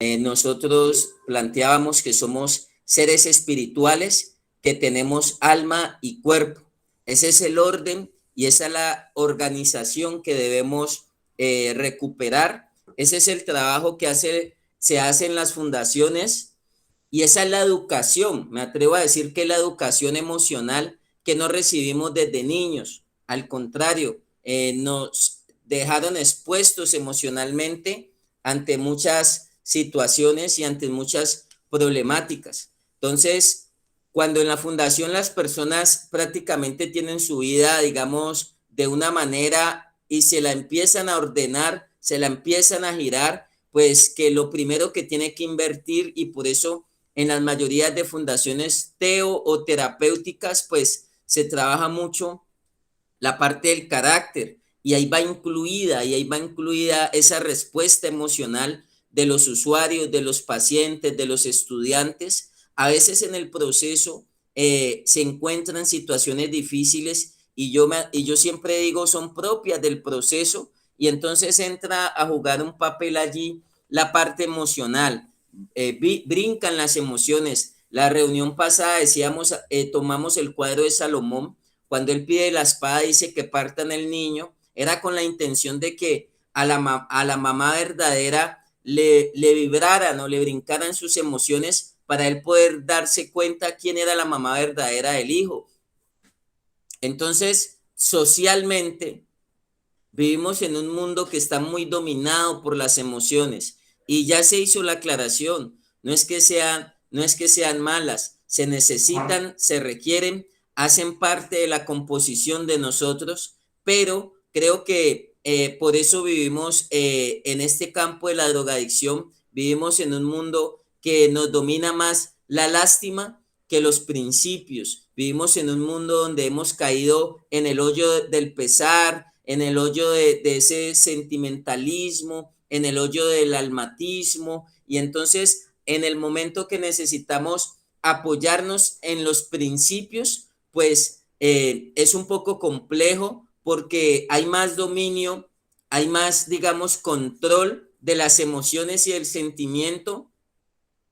nosotros planteábamos que somos seres espirituales que tenemos alma y cuerpo. Ese es el orden y esa es la organización que debemos recuperar. Ese es el trabajo que se hace en las fundaciones y esa es la educación. Me atrevo a decir que es la educación emocional que no recibimos desde niños. Al contrario, nos dejaron expuestos emocionalmente ante muchas situaciones y ante muchas problemáticas. Entonces, cuando en la fundación las personas prácticamente tienen su vida, digamos, de una manera y se la empiezan a ordenar, se la empiezan a girar, pues que lo primero que tiene que invertir, y por eso en las mayorías de fundaciones teo o terapéuticas, pues se trabaja mucho la parte del carácter y ahí va incluida esa respuesta emocional de los usuarios, de los pacientes, de los estudiantes. A veces en el proceso se encuentran situaciones difíciles y yo siempre digo son propias del proceso y entonces entra a jugar un papel allí la parte emocional. Brincan las emociones. La reunión pasada decíamos, tomamos el cuadro de Salomón cuando él pide la espada, dice que partan el niño, era con la intención de que a la mamá verdadera le vibraran o le brincaran sus emociones para él poder darse cuenta quién era la mamá verdadera del hijo. Entonces, socialmente, vivimos en un mundo que está muy dominado por las emociones y ya se hizo la aclaración, no es que sean malas, se necesitan, se requieren, hacen parte de la composición de nosotros, pero creo que por eso vivimos en este campo de la drogadicción, vivimos en un mundo que nos domina más la lástima que los principios. Vivimos en un mundo donde hemos caído en el hoyo del pesar, en el hoyo de ese sentimentalismo, en el hoyo del almatismo, y entonces en el momento que necesitamos apoyarnos en los principios, pues es un poco complejo porque hay más dominio, hay más, digamos, control de las emociones y el sentimiento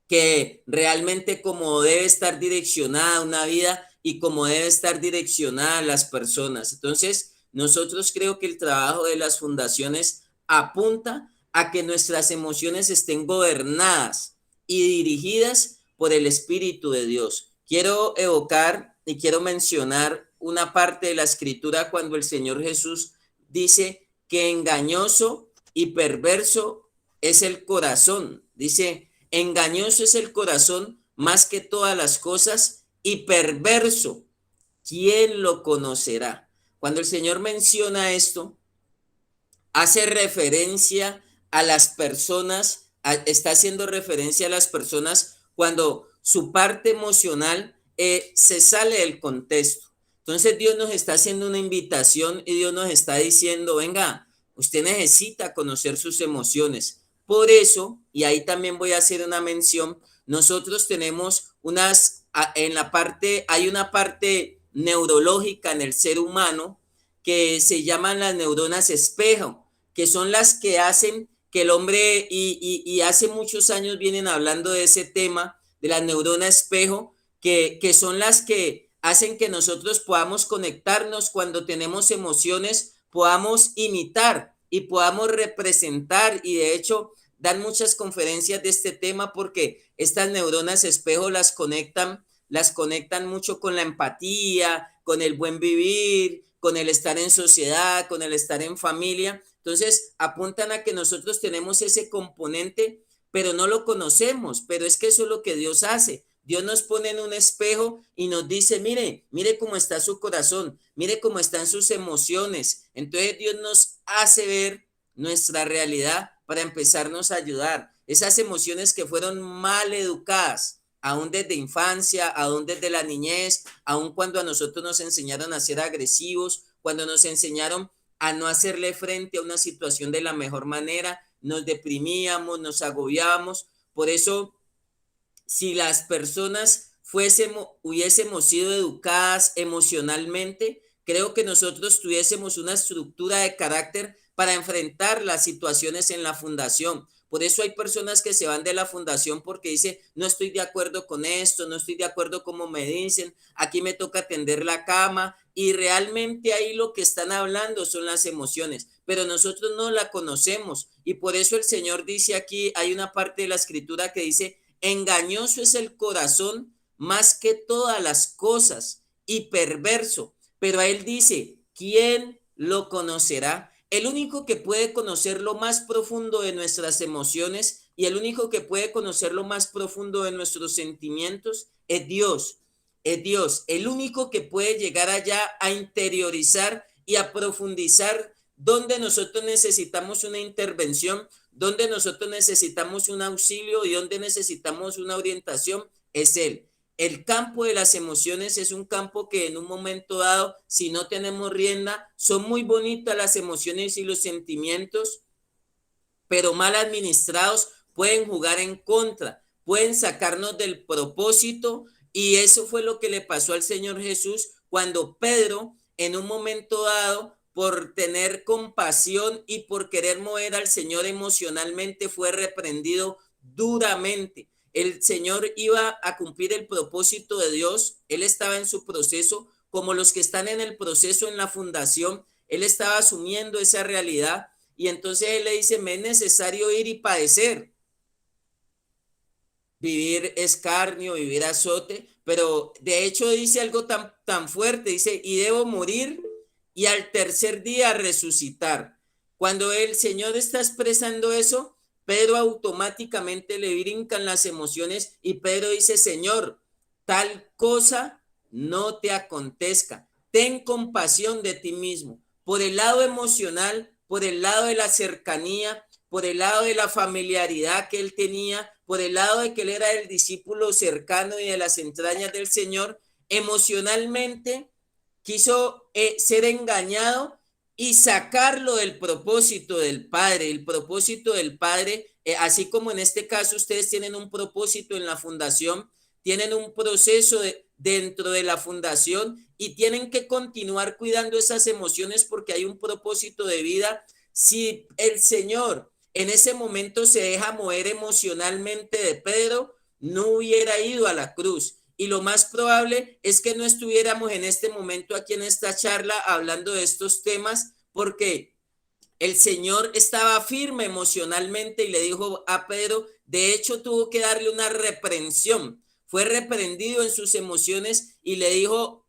que realmente como debe estar direccionada una vida y como debe estar direccionada las personas. Entonces, nosotros creo que el trabajo de las fundaciones apunta a que nuestras emociones estén gobernadas y dirigidas por el Espíritu de Dios. Quiero evocar y quiero mencionar una parte de la escritura cuando el Señor Jesús dice que engañoso y perverso es el corazón. Dice, engañoso es el corazón más que todas las cosas y perverso. ¿Quién lo conocerá? Cuando el Señor menciona esto, hace referencia a las personas, está haciendo referencia a las personas cuando su parte emocional se sale del contexto. Entonces Dios nos está haciendo una invitación y Dios nos está diciendo, venga, usted necesita conocer sus emociones. Por eso, y ahí también voy a hacer una mención, nosotros tenemos en la parte, hay una parte neurológica en el ser humano que se llaman las neuronas espejo, que son las que hacen que el hombre, y hace muchos años vienen hablando de ese tema, de la neurona espejo, que son las que hacen que nosotros podamos conectarnos cuando tenemos emociones, podamos imitar y podamos representar, y de hecho dan muchas conferencias de este tema porque estas neuronas espejo las conectan mucho con la empatía, con el buen vivir, con el estar en sociedad, con el estar en familia. Entonces apuntan a que nosotros tenemos ese componente, pero no lo conocemos, pero es que eso es lo que Dios hace. Dios nos pone en un espejo y nos dice, mire cómo está su corazón, mire cómo están sus emociones. Entonces Dios nos hace ver nuestra realidad para empezarnos a ayudar. Esas emociones que fueron mal educadas, aún desde infancia, aún desde la niñez, aún cuando a nosotros nos enseñaron a ser agresivos, cuando nos enseñaron a no hacerle frente a una situación de la mejor manera, nos deprimíamos, nos agobiábamos. Por eso, si las personas hubiésemos sido educadas emocionalmente, creo que nosotros tuviésemos una estructura de carácter para enfrentar las situaciones en la fundación, Por eso hay personas que se van de la fundación porque dice, no estoy de acuerdo con esto, no estoy de acuerdo como me dicen, aquí me toca tender la cama, y realmente ahí lo que están hablando son las emociones, pero nosotros no la conocemos, y por eso el Señor dice aquí, hay una parte de la escritura que dice, engañoso es el corazón más que todas las cosas y perverso, pero a él dice, ¿quién lo conocerá? El único que puede conocer lo más profundo de nuestras emociones y el único que puede conocer lo más profundo de nuestros sentimientos es Dios. Es Dios, el único que puede llegar allá a interiorizar y a profundizar donde nosotros necesitamos una intervención, donde nosotros necesitamos un auxilio y donde necesitamos una orientación, es Él. El campo de las emociones es un campo que en un momento dado, si no tenemos rienda, son muy bonitas las emociones y los sentimientos, pero mal administrados pueden jugar en contra, pueden sacarnos del propósito, y eso fue lo que le pasó al Señor Jesús cuando Pedro, en un momento dado, por tener compasión y por querer mover al Señor emocionalmente, fue reprendido duramente. El Señor iba a cumplir el propósito de Dios, él estaba en su proceso, como los que están en el proceso en la fundación, él estaba asumiendo esa realidad, y entonces él le dice, me es necesario ir y padecer, vivir escarnio, vivir azote, pero de hecho dice algo tan fuerte, dice, y debo morir y al tercer día resucitar. Cuando el Señor está expresando eso, Pedro automáticamente le brincan las emociones y Pedro dice, Señor, tal cosa no te acontezca. Ten compasión de ti mismo. Por el lado emocional, por el lado de la cercanía, por el lado de la familiaridad que él tenía, por el lado de que él era el discípulo cercano y de las entrañas del Señor, emocionalmente quiso ser engañado y sacarlo del propósito del Padre. El propósito del Padre, así como en este caso ustedes tienen un propósito en la fundación, tienen un proceso dentro de la fundación y tienen que continuar cuidando esas emociones porque hay un propósito de vida. Si el Señor en ese momento se deja mover emocionalmente de Pedro, no hubiera ido a la cruz. Y lo más probable es que no estuviéramos en este momento aquí en esta charla hablando de estos temas, porque el Señor estaba firme emocionalmente y le dijo a Pedro, de hecho tuvo que darle una reprensión, fue reprendido en sus emociones y le dijo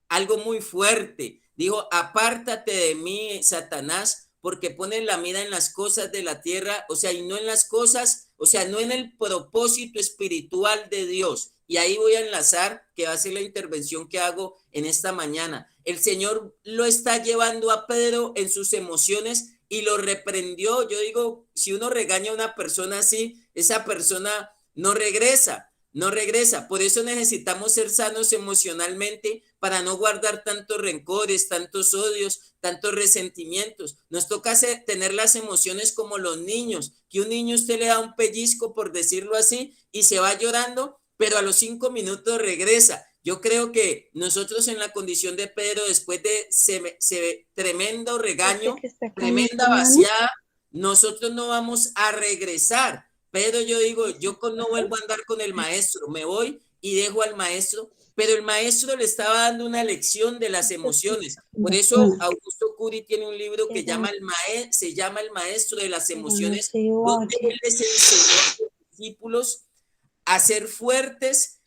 algo muy fuerte. Dijo, apártate de mí, Satanás, porque pones la mira en las cosas de la tierra, o sea, y no en las cosas, o sea, no en el propósito espiritual de Dios. Y ahí voy a enlazar, que va a ser la intervención que hago en esta mañana. El Señor lo está llevando a Pedro en sus emociones y lo reprendió. Yo digo, si uno regaña a una persona así, esa persona no regresa, no regresa. Por eso necesitamos ser sanos emocionalmente para no guardar tantos rencores, tantos odios, tantos resentimientos. Nos toca tener las emociones como los niños, que un niño usted le da un pellizco, por decirlo así, y se va llorando, pero a los 5 minutos regresa. Yo creo que nosotros en la condición de Pedro, después de tremendo regaño, tremenda vaciada, nosotros no vamos a regresar. Pero yo digo, yo no vuelvo a andar con el maestro, me voy y dejo al maestro, pero el maestro le estaba dando una lección de las emociones. Por eso Augusto Curi tiene un libro que se llama El Maestro de las Emociones, donde él les enseñó a los discípulos a ser fuertes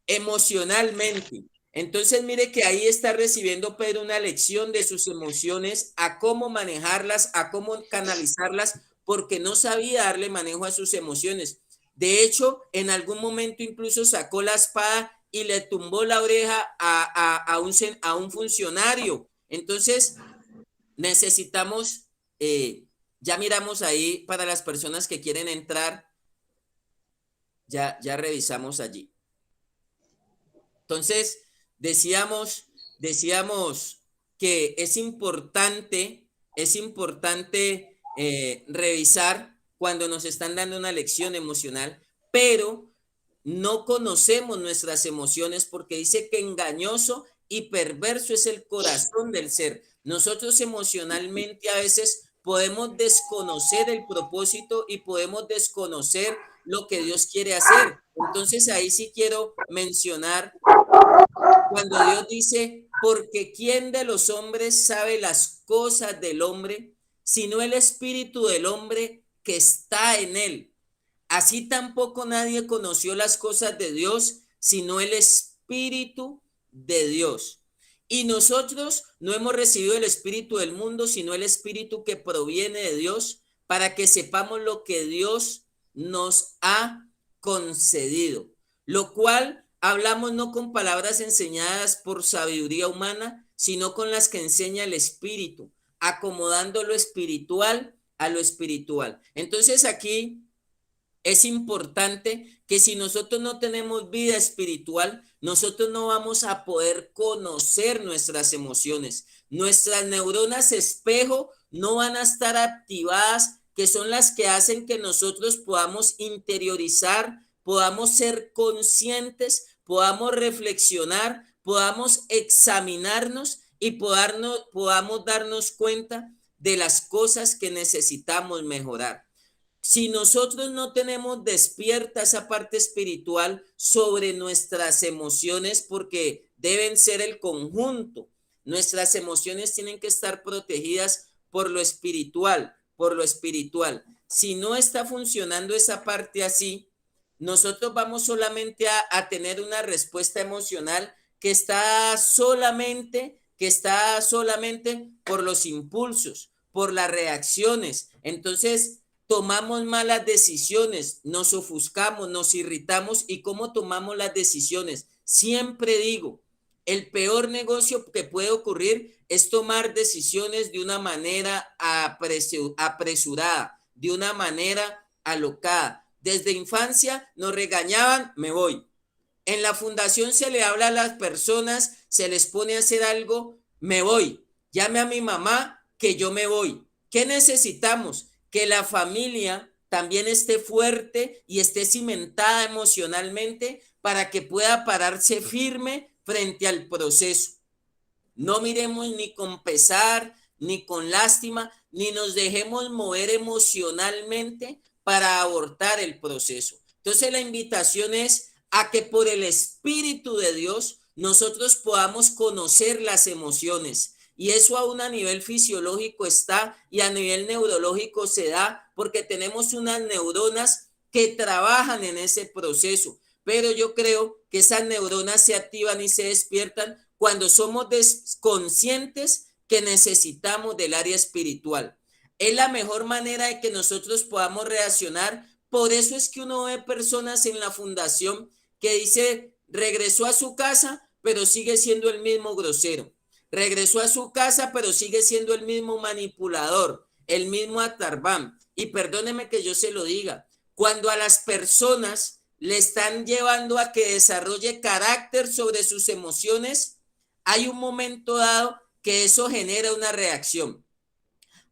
emocionalmente. Entonces, mire que ahí está recibiendo Pedro una lección de sus emociones, a cómo manejarlas, a cómo canalizarlas, porque no sabía darle manejo a sus emociones. De hecho, en algún momento incluso sacó la espada y le tumbó la oreja a un funcionario. Entonces, necesitamos, ya miramos ahí para las personas que quieren entrar, ya revisamos allí. Entonces, decíamos que es importante revisar cuando nos están dando una lección emocional, pero no conocemos nuestras emociones porque dice que engañoso y perverso es el corazón del ser. Nosotros emocionalmente a veces podemos desconocer el propósito y podemos desconocer lo que Dios quiere hacer. Entonces ahí sí quiero mencionar cuando Dios dice, porque ¿quién de los hombres sabe las cosas del hombre, sino el espíritu del hombre que está en él? Así tampoco nadie conoció las cosas de Dios, sino el espíritu de Dios. Y nosotros no hemos recibido el espíritu del mundo, sino el espíritu que proviene de Dios, para que sepamos lo que Dios nos ha concedido, lo cual hablamos no con palabras enseñadas por sabiduría humana, sino con las que enseña el Espíritu, acomodando lo espiritual a lo espiritual. Entonces aquí es importante que si nosotros no tenemos vida espiritual, nosotros no vamos a poder conocer nuestras emociones. Nuestras neuronas espejo no van a estar activadas, que son las que hacen que nosotros podamos interiorizar, podamos ser conscientes, podamos reflexionar, podamos examinarnos y podamos darnos cuenta de las cosas que necesitamos mejorar. Si nosotros no tenemos despierta esa parte espiritual sobre nuestras emociones, porque deben ser el conjunto, nuestras emociones tienen que estar protegidas por lo espiritual, por lo espiritual. Si no está funcionando esa parte así, nosotros vamos solamente a tener una respuesta emocional que está solamente por los impulsos, por las reacciones. Entonces, tomamos malas decisiones, nos ofuscamos, nos irritamos. ¿Y cómo tomamos las decisiones? Siempre digo, el peor negocio que puede ocurrir es tomar decisiones de una manera apresurada, de una manera alocada. Desde infancia nos regañaban, me voy. En la fundación se le habla a las personas, se les pone a hacer algo, me voy. Llame a mi mamá que yo me voy. ¿Qué necesitamos? Que la familia también esté fuerte y esté cimentada emocionalmente para que pueda pararse firme frente al proceso. No miremos ni con pesar, ni con lástima, ni nos dejemos mover emocionalmente para abortar el proceso. Entonces la invitación es a que por el Espíritu de Dios nosotros podamos conocer las emociones. Y eso aún a nivel fisiológico está y a nivel neurológico se da porque tenemos unas neuronas que trabajan en ese proceso. Pero yo creo que esas neuronas se activan y se despiertan cuando somos conscientes que necesitamos del área espiritual. Es la mejor manera de que nosotros podamos reaccionar. Por eso es que uno ve personas en la fundación que dice, regresó a su casa, pero sigue siendo el mismo grosero. Regresó a su casa, pero sigue siendo el mismo manipulador, el mismo atarbán. Y perdóneme que yo se lo diga, cuando a las personas le están llevando a que desarrolle carácter sobre sus emociones, hay un momento dado que eso genera una reacción.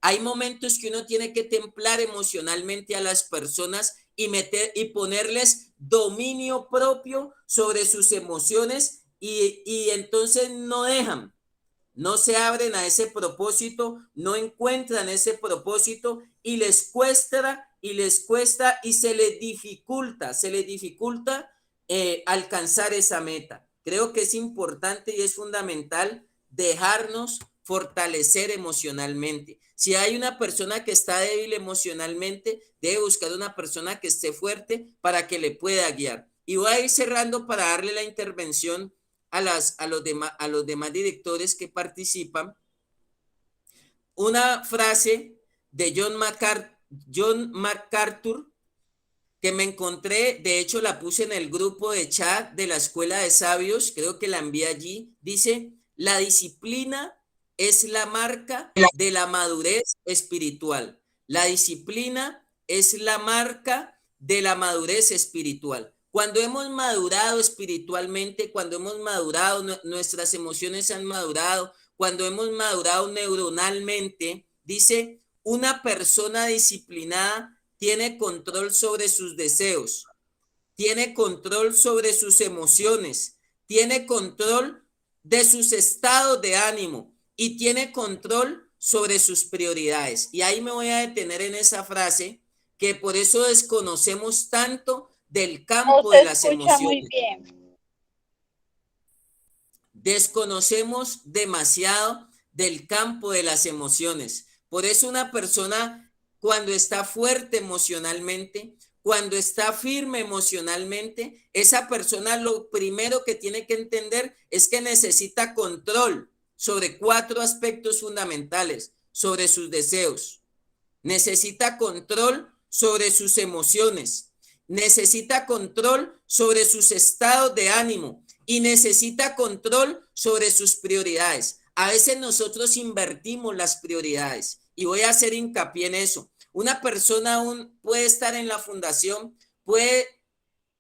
Hay momentos que uno tiene que templar emocionalmente a las personas y ponerles dominio propio sobre sus emociones y entonces no dejan, no se abren a ese propósito, no encuentran ese propósito y les cuesta y se les dificulta alcanzar esa meta. Creo que es importante y es fundamental dejarnos fortalecer emocionalmente. Si hay una persona que está débil emocionalmente, debe buscar una persona que esté fuerte para que le pueda guiar. Y voy a ir cerrando para darle la intervención a los demás directores que participan. Una frase de John MacArthur que me encontré, de hecho la puse en el grupo de chat de la Escuela de Sabios, creo que la envié allí, dice, la disciplina es la marca de la madurez espiritual. La disciplina es la marca de la madurez espiritual. Cuando hemos madurado espiritualmente, cuando hemos madurado, nuestras emociones han madurado, cuando hemos madurado neuronalmente, dice, una persona disciplinada tiene control sobre sus deseos, tiene control sobre sus emociones, tiene control de sus estados de ánimo y tiene control sobre sus prioridades. Y ahí me voy a detener en esa frase, que por eso desconocemos tanto del No campo se de las escucha muy emociones. bien. Desconocemos demasiado del campo de las emociones. Por eso una persona cuando está fuerte emocionalmente, cuando está firme emocionalmente, esa persona lo primero que tiene que entender es que necesita control sobre 4 aspectos fundamentales, sobre sus deseos, necesita control sobre sus emociones, necesita control sobre sus estados de ánimo y necesita control sobre sus prioridades. A veces nosotros invertimos las prioridades y voy a hacer hincapié en eso. Una persona aún puede estar en la fundación, puede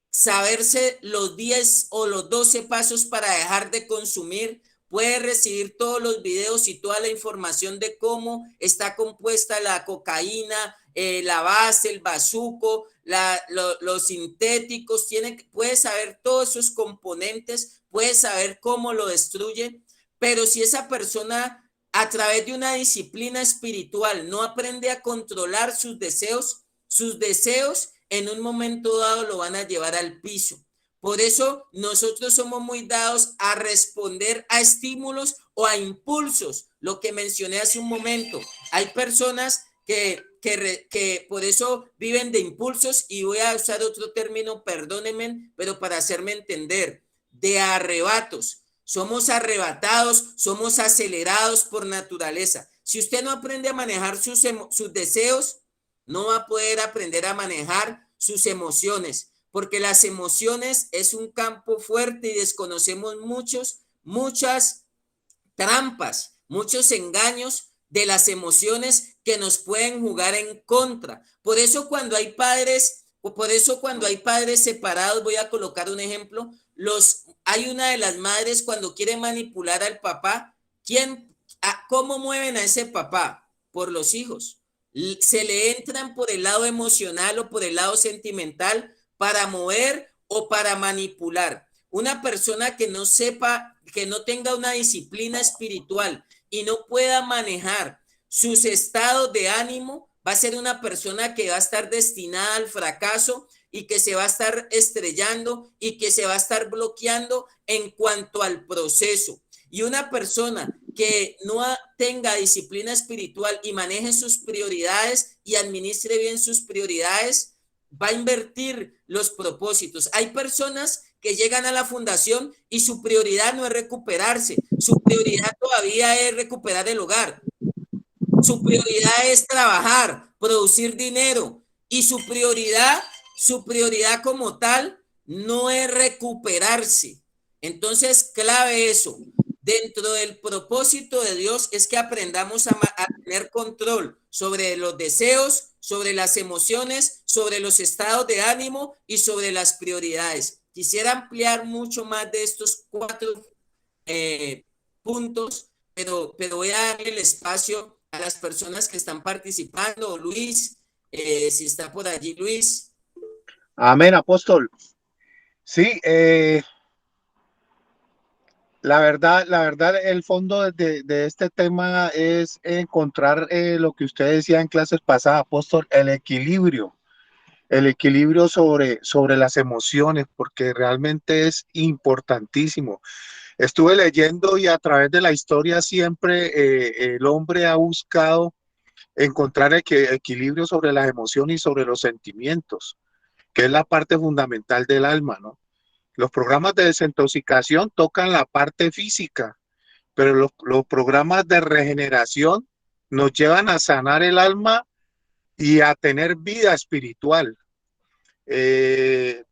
saberse los 10 o los 12 pasos para dejar de consumir, puede recibir todos los videos y toda la información de cómo está compuesta la cocaína, la base, el bazuco, los sintéticos, puede saber todos sus componentes, puede saber cómo lo destruye, pero si esa persona a través de una disciplina espiritual no aprende a controlar sus deseos en un momento dado lo van a llevar al piso. Por eso nosotros somos muy dados a responder a estímulos o a impulsos, lo que mencioné hace un momento. Hay personas que por eso viven de impulsos y voy a usar otro término, perdónenme, pero para hacerme entender, de arrebatos. Somos arrebatados, somos acelerados por naturaleza. Si usted no aprende a manejar sus deseos, no va a poder aprender a manejar sus emociones, porque las emociones es un campo fuerte y desconocemos muchas trampas, muchos engaños de las emociones que nos pueden jugar en contra. Por eso cuando hay padres separados, voy a colocar un ejemplo, hay una de las madres cuando quiere manipular al papá, ¿cómo mueven a ese papá? Por los hijos. Se le entran por el lado emocional o por el lado sentimental para mover o para manipular. Una persona que no sepa, que no tenga una disciplina espiritual y no pueda manejar sus estados de ánimo, va a ser una persona que va a estar destinada al fracaso y que se va a estar estrellando y que se va a estar bloqueando en cuanto al proceso. Y una persona que no tenga disciplina espiritual y maneje sus prioridades y administre bien sus prioridades, va a invertir los propósitos. Hay personas que llegan a la fundación y su prioridad no es recuperarse, su prioridad todavía es recuperar el hogar, su prioridad es trabajar, producir dinero y su prioridad como tal no es recuperarse. Entonces, clave eso. Dentro del propósito de Dios es que aprendamos a tener control sobre los deseos, sobre las emociones, sobre los estados de ánimo y sobre las prioridades. Quisiera ampliar mucho más de estos 4 puntos, pero voy a darle el espacio a las personas que están participando. Luis, si está por allí, Luis. Amén, apóstol. Sí, la verdad, el fondo de este tema es encontrar lo que usted decía en clases pasadas, apóstol, el equilibrio sobre las emociones, porque realmente es importantísimo. Estuve leyendo y a través de la historia siempre el hombre ha buscado encontrar equilibrio sobre las emociones y sobre los sentimientos, que es la parte fundamental del alma, ¿no? Los programas de desintoxicación tocan la parte física, pero los programas de regeneración nos llevan a sanar el alma y a tener vida espiritual. Eh,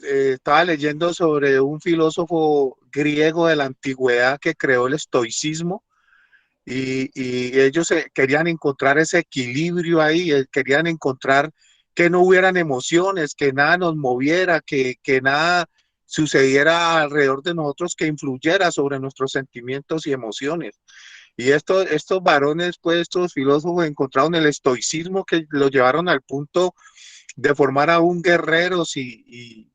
Estaba leyendo sobre un filósofo griego de la antigüedad que creó el estoicismo y ellos querían encontrar ese equilibrio ahí, querían encontrar que no hubieran emociones, que nada nos moviera, que nada sucediera alrededor de nosotros que influyera sobre nuestros sentimientos y emociones. Y estos varones, pues estos filósofos encontraron el estoicismo que lo llevaron al punto de formar aún guerreros y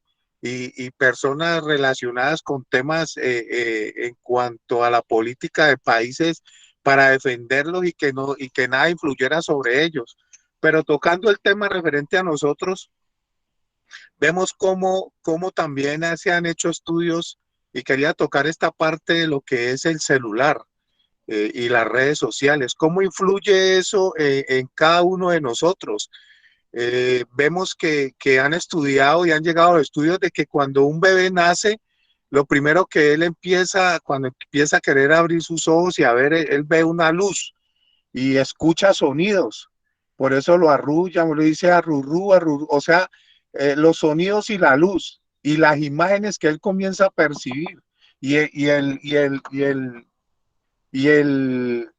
personas relacionadas con temas en cuanto a la política de países para defenderlos y que nada influyera sobre ellos. Pero tocando el tema referente a nosotros, vemos cómo también se han hecho estudios y quería tocar esta parte de lo que es el celular y las redes sociales. ¿Cómo influye eso en cada uno de nosotros? Vemos que han estudiado y han llegado a estudios de que cuando un bebé nace, lo primero que él empieza, cuando empieza a querer abrir sus ojos y a ver, él ve una luz y escucha sonidos. Por eso lo arrullan, lo dice arrurú, arrurú, o sea, los sonidos y la luz y las imágenes que él comienza a percibir y, y el, y el, y el, y el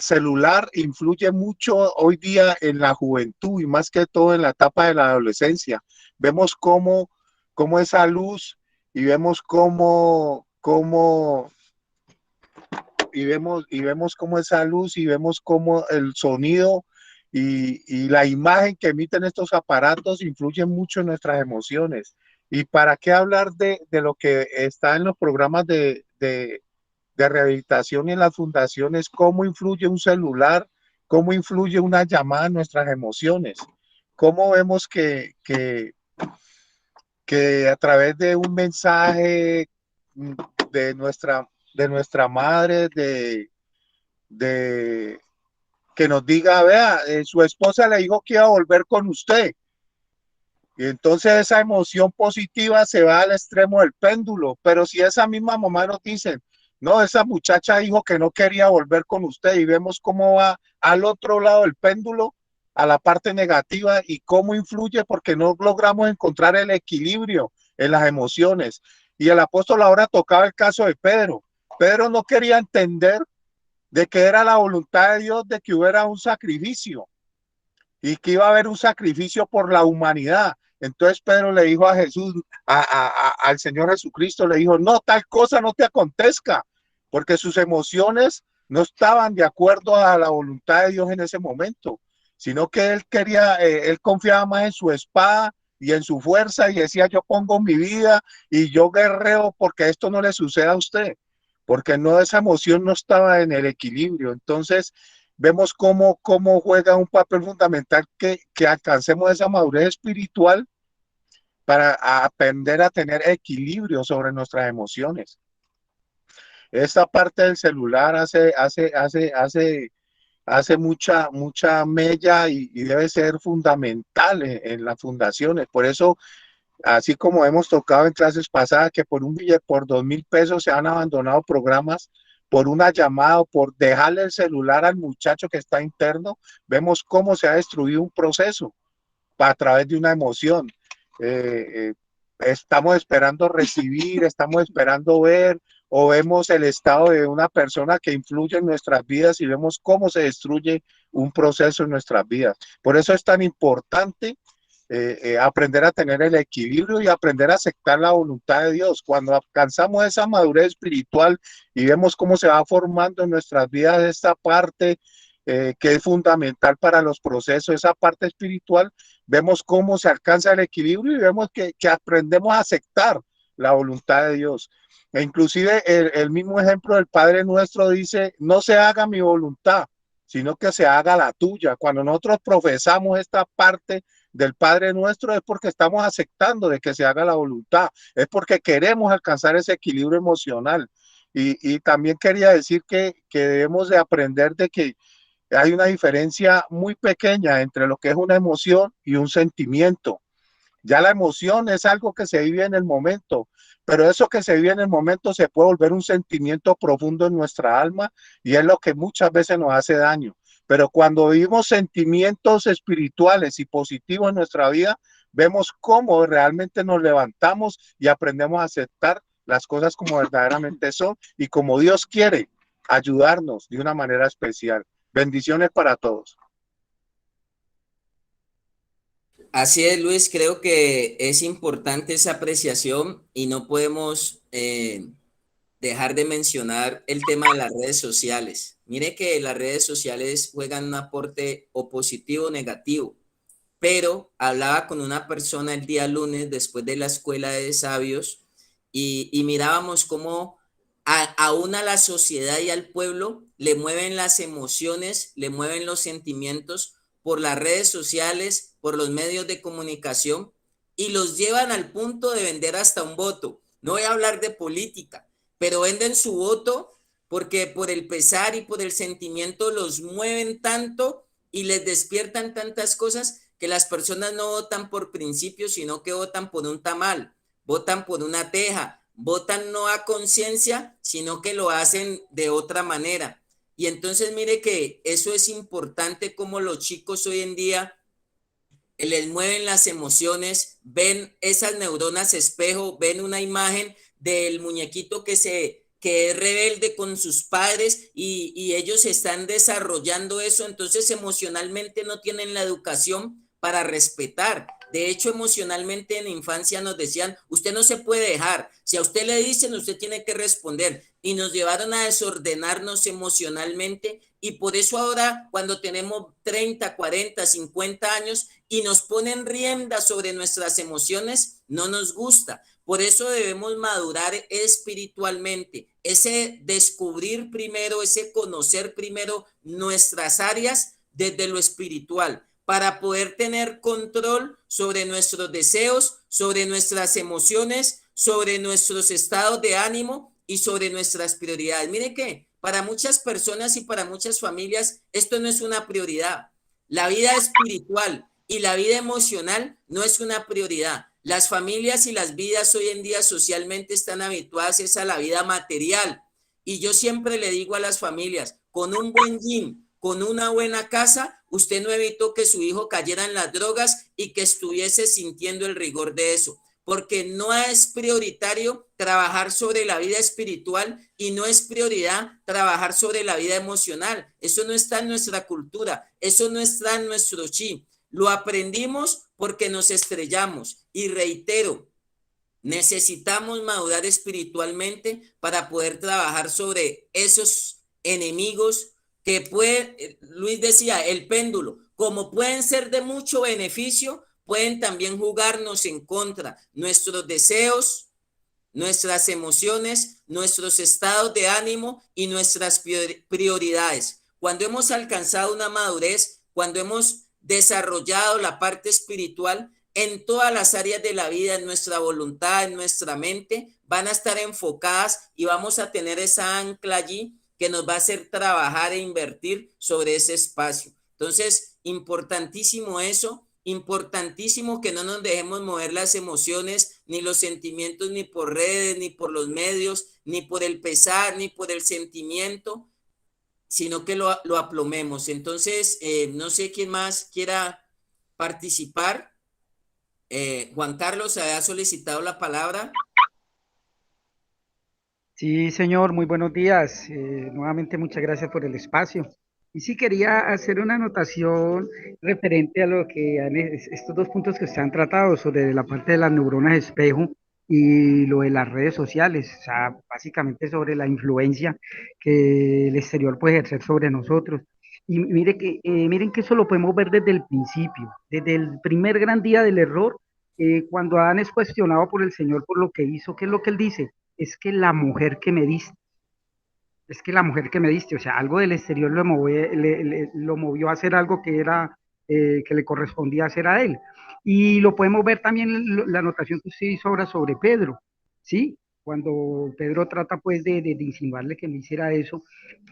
celular influye mucho hoy día en la juventud y más que todo en la etapa de la adolescencia. Vemos cómo esa luz y vemos vemos cómo esa luz y vemos cómo el sonido y la imagen que emiten estos aparatos influyen mucho en nuestras emociones. ¿Y para qué hablar de lo que está en los programas de rehabilitación y en las fundaciones? ¿Cómo influye un celular? ¿Cómo influye una llamada en nuestras emociones? ¿Cómo vemos que a través de un mensaje de nuestra madre, de que nos diga, vea, su esposa le dijo que iba a volver con usted? Y entonces esa emoción positiva se va al extremo del péndulo. Pero si esa misma mamá nos dice, no, esa muchacha dijo que no quería volver con usted, y vemos cómo va al otro lado del péndulo, a la parte negativa, y cómo influye porque no logramos encontrar el equilibrio en las emociones. Y el apóstol ahora tocaba el caso de Pedro. Pedro no quería entender de que era la voluntad de Dios de que hubiera un sacrificio y que iba a haber un sacrificio por la humanidad. Entonces Pedro le dijo a Jesús, al Señor Jesucristo, le dijo, no, tal cosa no te acontezca, porque sus emociones no estaban de acuerdo a la voluntad de Dios en ese momento, sino que él quería, él confiaba más en su espada y en su fuerza y decía, yo pongo mi vida y yo guerreo porque esto no le suceda a usted, porque no, esa emoción no estaba en el equilibrio. Entonces, vemos cómo juega un papel fundamental que alcancemos esa madurez espiritual para aprender a tener equilibrio sobre nuestras emociones. Esta parte del celular hace mucha mella y debe ser fundamental en las fundaciones. Por eso, así como hemos tocado en clases pasadas, que por un billete, por 2.000 pesos se han abandonado programas por una llamada o por dejarle el celular al muchacho que está interno, vemos cómo se ha destruido un proceso a través de una emoción. Estamos esperando recibir, estamos esperando ver, o vemos el estado de una persona que influye en nuestras vidas y vemos cómo se destruye un proceso en nuestras vidas. Por eso es tan importante aprender a tener el equilibrio y aprender a aceptar la voluntad de Dios. Cuando alcanzamos esa madurez espiritual y vemos cómo se va formando en nuestras vidas esta parte que es fundamental para los procesos, esa parte espiritual, vemos cómo se alcanza el equilibrio y vemos que aprendemos a aceptar la voluntad de Dios. E inclusive el mismo ejemplo del Padre Nuestro dice, no se haga mi voluntad, sino que se haga la tuya. Cuando nosotros profesamos esta parte del Padre Nuestro es porque estamos aceptando de que se haga la voluntad, es porque queremos alcanzar ese equilibrio emocional. Y también quería decir que debemos de aprender de que hay una diferencia muy pequeña entre lo que es una emoción y un sentimiento. Ya la emoción es algo que se vive en el momento, pero eso que se vive en el momento se puede volver un sentimiento profundo en nuestra alma y es lo que muchas veces nos hace daño. Pero cuando vivimos sentimientos espirituales y positivos en nuestra vida, vemos cómo realmente nos levantamos y aprendemos a aceptar las cosas como verdaderamente son y como Dios quiere ayudarnos de una manera especial. Bendiciones para todos. Así es, Luis, creo que es importante esa apreciación y no podemos dejar de mencionar el tema de las redes sociales. Mire que las redes sociales juegan un aporte o positivo o negativo, pero hablaba con una persona el día lunes después de la escuela de sabios y mirábamos cómo aún a la sociedad y al pueblo le mueven las emociones, le mueven los sentimientos por las redes sociales, por los medios de comunicación y los llevan al punto de vender hasta un voto. No voy a hablar de política, pero venden su voto porque por el pesar y por el sentimiento los mueven tanto y les despiertan tantas cosas que las personas no votan por principios, sino que votan por un tamal, votan por una teja, votan no a conciencia, sino que lo hacen de otra manera. Y entonces mire que eso es importante como los chicos hoy en día les mueven las emociones, ven esas neuronas espejo, ven una imagen del muñequito que es rebelde con sus padres y ellos están desarrollando eso, entonces emocionalmente no tienen la educación para respetar. De hecho, emocionalmente en la infancia nos decían, usted no se puede dejar, si a usted le dicen, usted tiene que responder. Y nos llevaron a desordenarnos emocionalmente y por eso ahora cuando tenemos 30, 40, 50 años y nos ponen rienda sobre nuestras emociones, no nos gusta. Por eso debemos madurar espiritualmente, ese descubrir primero, ese conocer primero nuestras áreas desde lo espiritual para poder tener control sobre nuestros deseos, sobre nuestras emociones, sobre nuestros estados de ánimo y sobre nuestras prioridades. Mire que para muchas personas y para muchas familias esto no es una prioridad. La vida espiritual y la vida emocional no es una prioridad. Las familias y las vidas hoy en día socialmente están habituadas a la vida material. Y yo siempre le digo a las familias, con un buen gym, con una buena casa, usted no evitó que su hijo cayera en las drogas y que estuviese sintiendo el rigor de eso, porque no es prioritario trabajar sobre la vida espiritual y no es prioridad trabajar sobre la vida emocional. Eso no está en nuestra cultura, eso no está en nuestro chi. Lo aprendimos porque nos estrellamos y reitero, necesitamos madurar espiritualmente para poder trabajar sobre esos enemigos que pueden, Luis decía, el péndulo, como pueden ser de mucho beneficio, pueden también jugarnos en contra nuestros deseos, nuestras emociones, nuestros estados de ánimo y nuestras prioridades. Cuando hemos alcanzado una madurez, cuando hemos desarrollado la parte espiritual, en todas las áreas de la vida, en nuestra voluntad, en nuestra mente, van a estar enfocadas y vamos a tener esa ancla allí que nos va a hacer trabajar e invertir sobre ese espacio. Entonces, importantísimo eso, importantísimo que no nos dejemos mover las emociones, ni los sentimientos, ni por redes, ni por los medios, ni por el pesar, ni por el sentimiento, sino que lo aplomemos. Entonces, no sé quién más quiera participar. Juan Carlos ha solicitado la palabra. Sí, señor, muy buenos días. Nuevamente muchas gracias por el espacio. Y sí quería hacer una anotación referente a lo que estos dos puntos que se han tratado sobre la parte de las neuronas espejo y lo de las redes sociales, o sea, básicamente sobre la influencia que el exterior puede ejercer sobre nosotros. Y miren que eso lo podemos ver desde el principio, desde el primer gran día del error, cuando Adán es cuestionado por el Señor por lo que hizo. ¿Qué es lo que él dice? Es que la mujer que me diste, es que la mujer que me diste, o sea, algo del exterior lo movió a hacer algo que era, que le correspondía hacer a él. Y lo podemos ver también en la anotación que usted hizo ahora sobre Pedro, ¿sí? Cuando Pedro trata pues de insinuarle que no hiciera eso,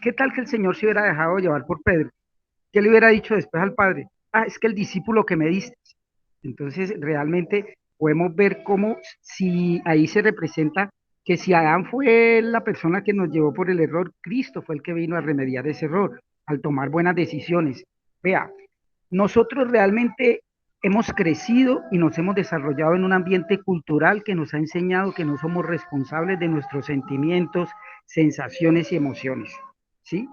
¿qué tal que el Señor se hubiera dejado llevar por Pedro? ¿Qué le hubiera dicho después al Padre? Ah, es que el discípulo que me diste. Entonces, realmente podemos ver cómo si ahí se representa que si Adán fue la persona que nos llevó por el error, Cristo fue el que vino a remediar ese error, al tomar buenas decisiones. Vea, nosotros realmente hemos crecido y nos hemos desarrollado en un ambiente cultural que nos ha enseñado que no somos responsables de nuestros sentimientos, sensaciones y emociones, ¿sí?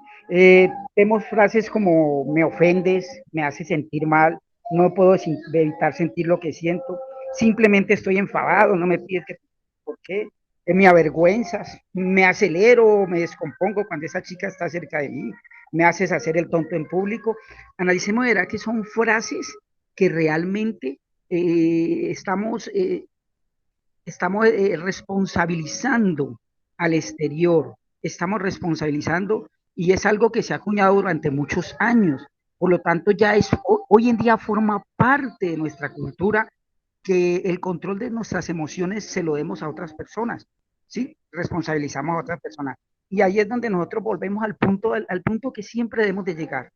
Vemos frases como me ofendes, me hace sentir mal, no puedo evitar sentir lo que siento, simplemente estoy enfadado, no me pides que por qué, me avergüenzas, me acelero, me descompongo cuando esa chica está cerca de mí, me haces hacer el tonto en público. Analicemos, verá que son frases que realmente estamos responsabilizando al exterior, estamos responsabilizando y es algo que se ha acuñado durante muchos años. Por lo tanto, ya es, hoy en día forma parte de nuestra cultura que el control de nuestras emociones se lo demos a otras personas, ¿sí? Responsabilizamos a otras personas. Y ahí es donde nosotros volvemos al punto que siempre debemos de llegar.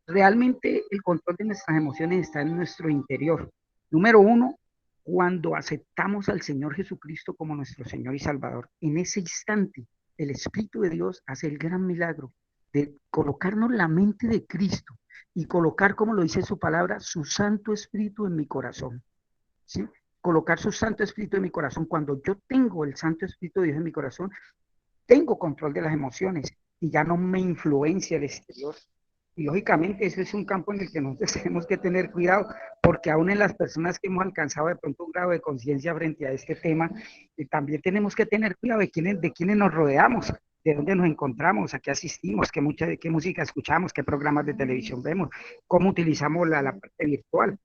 Realmente el control de nuestras emociones está en nuestro interior. Número uno, cuando aceptamos al Señor Jesucristo como nuestro Señor y Salvador. En ese instante, el Espíritu de Dios hace el gran milagro de colocarnos la mente de Cristo y colocar, como lo dice su palabra, su Santo Espíritu en mi corazón. ¿Sí? Colocar su Santo Espíritu en mi corazón. Cuando yo tengo el Santo Espíritu de Dios en mi corazón, tengo control de las emociones y ya no me influencia el exterior. Y lógicamente ese es un campo en el que nosotros tenemos que tener cuidado, porque aún en las personas que hemos alcanzado de pronto un grado de conciencia frente a este tema, también tenemos que tener cuidado de quiénes nos rodeamos, de dónde nos encontramos, a qué asistimos, qué música escuchamos, qué programas de televisión vemos, cómo utilizamos la parte virtual.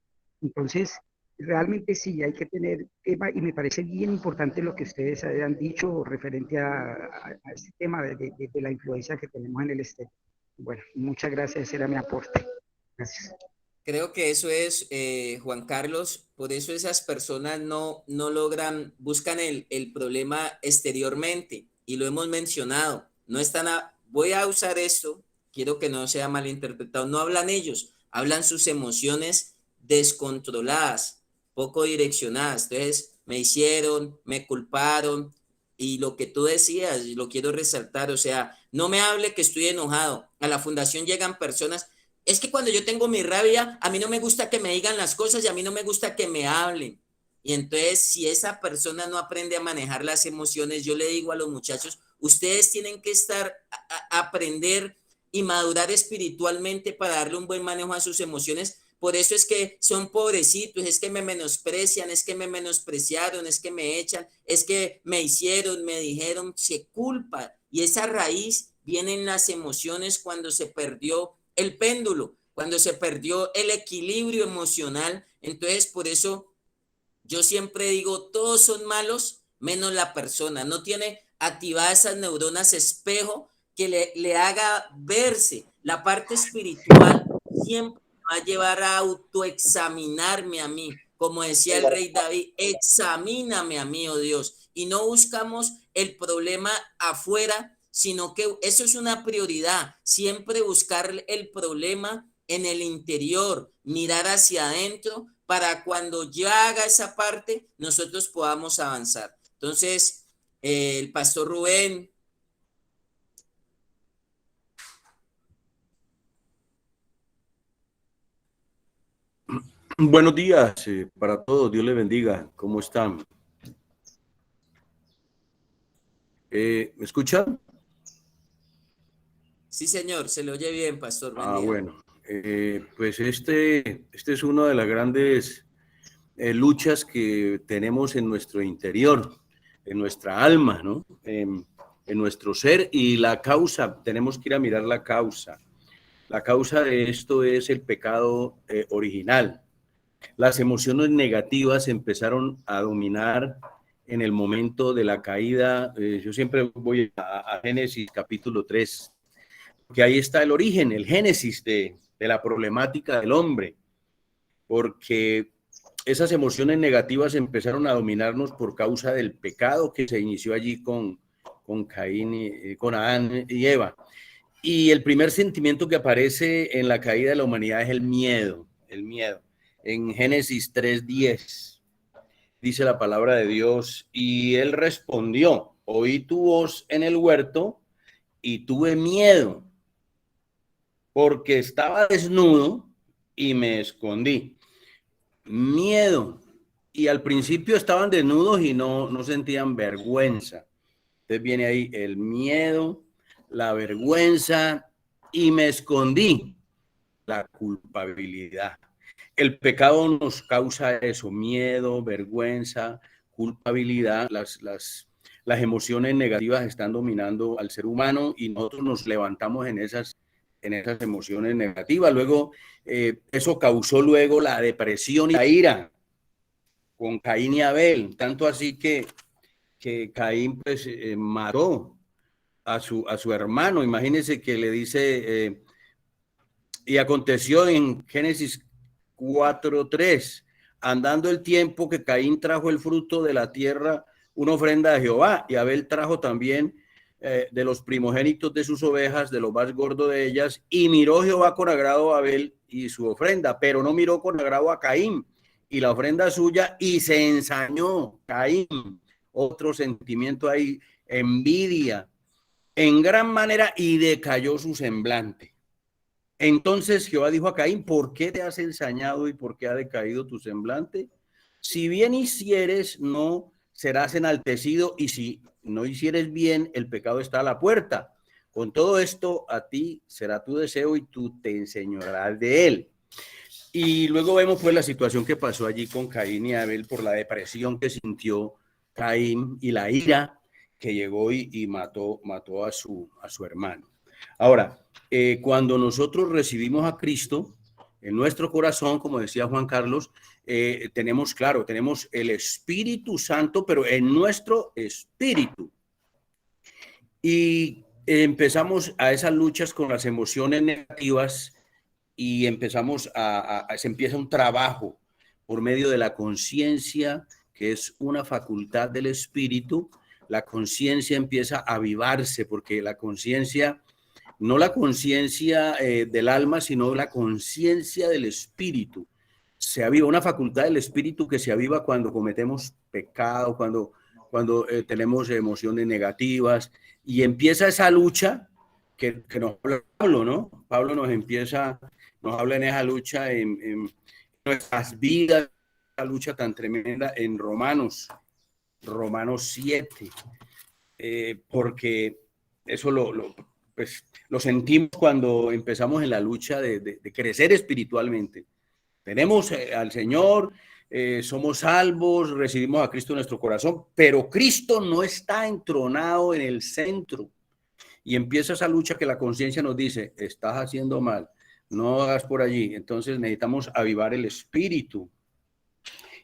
Entonces, realmente sí, hay que tener tema y me parece bien importante lo que ustedes han dicho referente a este tema de la influencia que tenemos en el exterior. Bueno, muchas gracias, ese era mi aporte. Gracias. Creo que eso es, Juan Carlos, por eso esas personas no logran, buscan el problema exteriormente y lo hemos mencionado. No están voy a usar esto, quiero que no sea malinterpretado, no hablan ellos, hablan sus emociones descontroladas, poco direccionadas. Entonces, me hicieron, me culparon y lo que tú decías, y lo quiero resaltar, o sea, no me hable que estoy enojado. A la fundación llegan personas. Es que cuando yo tengo mi rabia, a mí no me gusta que me digan las cosas y a mí no me gusta que me hablen. Y entonces, si esa persona no aprende a manejar las emociones, yo le digo a los muchachos, ustedes tienen que aprender y madurar espiritualmente para darle un buen manejo a sus emociones. Por eso es que son pobrecitos, es que me menosprecian, es que me menospreciaron, es que me echan, es que me hicieron, me dijeron, se culpa. Y esa raíz viene en las emociones cuando se perdió el péndulo, cuando se perdió el equilibrio emocional. Entonces, por eso yo siempre digo, todos son malos menos la persona. No tiene activadas esas neuronas espejo que le haga verse. La parte espiritual siempre me va a llevar a autoexaminarme a mí. Como decía el rey David, examíname a mí, oh Dios. Y no buscamos el problema afuera, sino que eso es una prioridad. Siempre buscar el problema en el interior, mirar hacia adentro para cuando ya haga esa parte, nosotros podamos avanzar. Entonces, el pastor Rubén. Buenos días para todos, Dios les bendiga. ¿Cómo están? ¿Me escuchan? Sí, señor, se le oye bien, pastor. Buen día. Bueno, pues este es una de las grandes luchas que tenemos en nuestro interior, en nuestra alma, ¿no? En nuestro ser, y la causa, tenemos que ir a mirar la causa. La causa de esto es el pecado original. Las emociones negativas empezaron a dominar en el momento de la caída. Yo siempre voy a Génesis capítulo 3, que ahí está el origen, el génesis de la problemática del hombre, porque esas emociones negativas empezaron a dominarnos por causa del pecado que se inició allí con Caín, con Adán y Eva. Y el primer sentimiento que aparece en la caída de la humanidad es el miedo, el miedo. En Génesis 3:10 dice la palabra de Dios, y él respondió, oí tu voz en el huerto y tuve miedo, porque estaba desnudo y me escondí. Miedo. Y al principio estaban desnudos y no sentían vergüenza. Entonces viene ahí el miedo, la vergüenza, y me escondí, la culpabilidad. El pecado nos causa eso, miedo, vergüenza, culpabilidad. Las emociones negativas están dominando al ser humano y nosotros nos levantamos en esas emociones negativas. Luego, eso causó luego la depresión y la ira con Caín y Abel. Tanto así que que Caín pues mató a su hermano. Imagínense que le dice, y aconteció en Génesis 4:3, andando el tiempo que Caín trajo el fruto de la tierra, una ofrenda a Jehová, y Abel trajo también de los primogénitos de sus ovejas, de lo más gordo de ellas, y miró Jehová con agrado a Abel y su ofrenda, pero no miró con agrado a Caín y la ofrenda suya, y se ensañó Caín. Otro sentimiento ahí, envidia, en gran manera, y decayó su semblante. Entonces Jehová dijo a Caín, ¿por qué te has ensañado y por qué ha decaído tu semblante? Si bien hicieres, no serás enaltecido, y si no hicieres bien, el pecado está a la puerta. Con todo esto, a ti será tu deseo y tú te enseñarás de él. Y luego vemos pues la situación que pasó allí con Caín y Abel por la depresión que sintió Caín y la ira que llegó y mató a su hermano. Ahora, cuando nosotros recibimos a Cristo en nuestro corazón, como decía Juan Carlos, tenemos el Espíritu Santo, pero en nuestro espíritu. Y empezamos a esas luchas con las emociones negativas y se empieza un trabajo por medio de la conciencia, que es una facultad del espíritu. La conciencia empieza a avivarse, porque la conciencia, no la conciencia del alma, sino la conciencia del espíritu. Se aviva una facultad del espíritu que se aviva cuando cometemos pecado, cuando tenemos emociones negativas, y empieza esa lucha que nos habla Pablo, ¿no? Pablo nos habla en esa lucha en nuestras vidas, esa lucha tan tremenda en Romanos 7, porque eso pues, lo sentimos cuando empezamos en la lucha de crecer espiritualmente. Tenemos al Señor, somos salvos, recibimos a Cristo en nuestro corazón, pero Cristo no está entronado en el centro. Y empieza esa lucha que la conciencia nos dice, estás haciendo mal, no hagas por allí. Entonces necesitamos avivar el espíritu.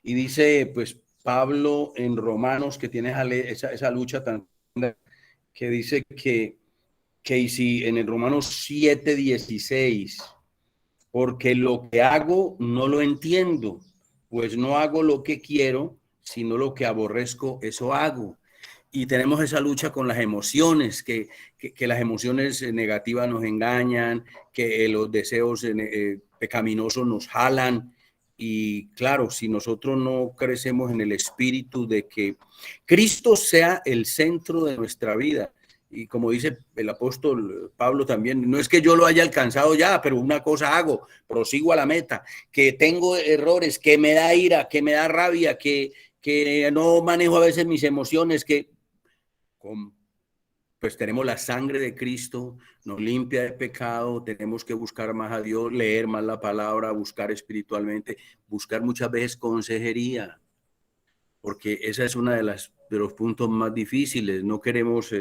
Y dice, pues, Pablo en Romanos, que tiene esa lucha tan que dice que si en el Romanos 7:16, porque lo que hago no lo entiendo, pues no hago lo que quiero, sino lo que aborrezco, eso hago. Y tenemos esa lucha con las emociones, que las emociones negativas nos engañan, que los deseos pecaminosos nos jalan. Y claro, si nosotros no crecemos en el espíritu de que Cristo sea el centro de nuestra vida, y como dice el apóstol Pablo también, no es que yo lo haya alcanzado ya, pero una cosa hago, prosigo a la meta, que tengo errores, que me da ira, que me da rabia, que no manejo a veces mis emociones, pues tenemos la sangre de Cristo, nos limpia de pecado, tenemos que buscar más a Dios, leer más la palabra, buscar espiritualmente, buscar muchas veces consejería, porque esa es una de los puntos más difíciles. No queremos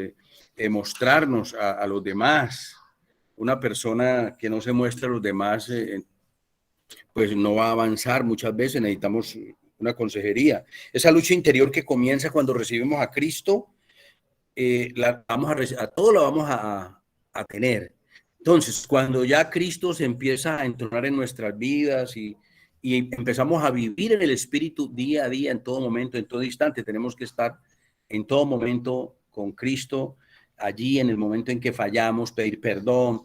mostrarnos a los demás. Una persona que no se muestra a los demás, pues no va a avanzar. Muchas veces necesitamos una consejería. Esa lucha interior que comienza cuando recibimos a Cristo, todo lo vamos a tener. Entonces, cuando ya Cristo se empieza a entronar en nuestras vidas y empezamos a vivir en el Espíritu día a día, en todo momento, en todo instante, tenemos que estar en todo momento con Cristo, allí en el momento en que fallamos, pedir perdón,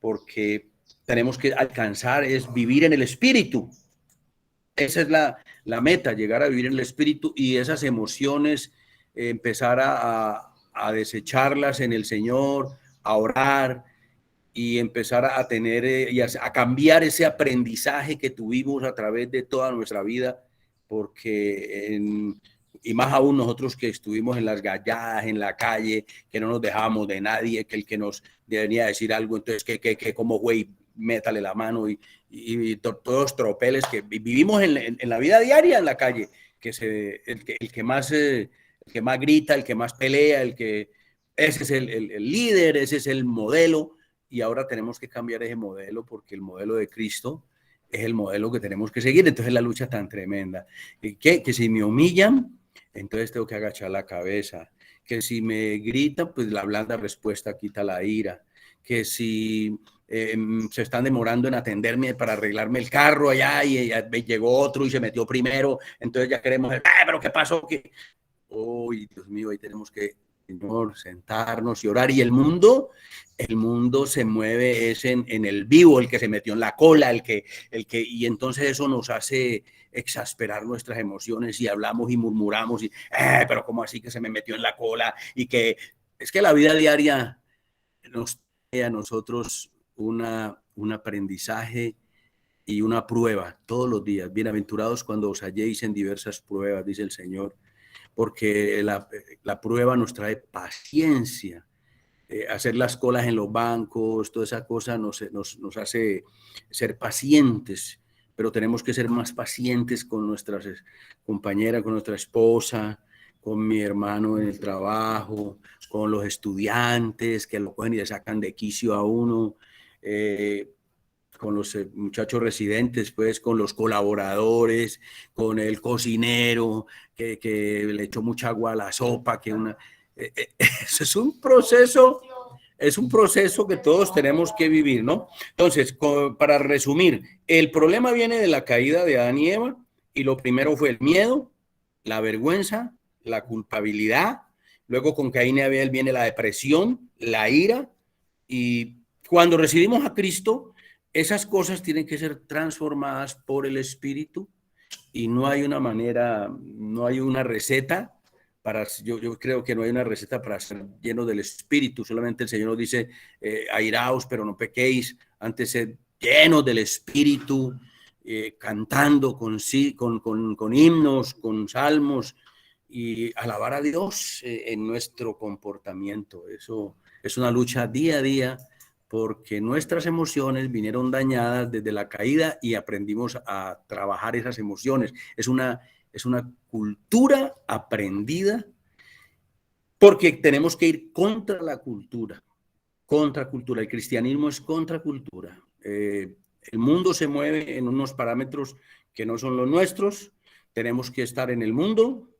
porque tenemos que alcanzar, es vivir en el Espíritu. Esa es la meta, llegar a vivir en el Espíritu, y esas emociones, empezar a desecharlas en el Señor, a orar y empezar a tener y a cambiar ese aprendizaje que tuvimos a través de toda nuestra vida, porque y más aún nosotros que estuvimos en las galladas, en la calle, que no nos dejamos de nadie, que el que nos venía a decir algo, entonces que como güey, métale la mano, y todos los tropeles que vivimos en la vida diaria en la calle, el que más grita, el que más pelea, ese es el líder, ese es el modelo, y ahora tenemos que cambiar ese modelo, porque el modelo de Cristo es el modelo que tenemos que seguir. Entonces la lucha tan tremenda, que si me humillan, entonces tengo que agachar la cabeza. Que si me gritan, pues la blanda respuesta quita la ira. Que si se están demorando en atenderme para arreglarme el carro allá y llegó otro y se metió primero, entonces ya queremos, pero ¿qué pasó? Uy, Dios mío, ahí tenemos que, Señor, sentarnos y orar. Y el mundo se mueve es en el vivo, el que se metió en la cola, y entonces eso nos hace exasperar nuestras emociones y hablamos y murmuramos y, pero ¿cómo así que se me metió en la cola? Y que es que la vida diaria nos trae a nosotros un aprendizaje y una prueba todos los días. Bienaventurados cuando os halléis en diversas pruebas, dice el Señor, porque la prueba nos trae paciencia. Hacer las colas en los bancos, toda esa cosa nos hace ser pacientes, pero tenemos que ser más pacientes con nuestras compañeras, con nuestra esposa, con mi hermano en el trabajo, con los estudiantes que lo cogen y le sacan de quicio a uno, con los muchachos residentes, pues, con los colaboradores, con el cocinero que le echó mucha agua a la sopa, eso es un proceso que todos tenemos que vivir, ¿no? Entonces, para resumir, el problema viene de la caída de Adán y Eva, y lo primero fue el miedo, la vergüenza, la culpabilidad. Luego con Caín y Abel viene la depresión, la ira, y cuando recibimos a Cristo, esas cosas tienen que ser transformadas por el Espíritu, y no hay una manera, no hay una receta yo creo que no hay una receta para ser lleno del Espíritu. Solamente el Señor nos dice, airaos, pero no pequéis, antes sed llenos del Espíritu, cantando con himnos, con salmos, y alabar a Dios en nuestro comportamiento. Eso es una lucha día a día, porque nuestras emociones vinieron dañadas desde la caída y aprendimos a trabajar esas emociones. Es una cultura aprendida, porque tenemos que ir contra la cultura. El cristianismo es contracultura. El mundo se mueve en unos parámetros que no son los nuestros. Tenemos que estar en el mundo,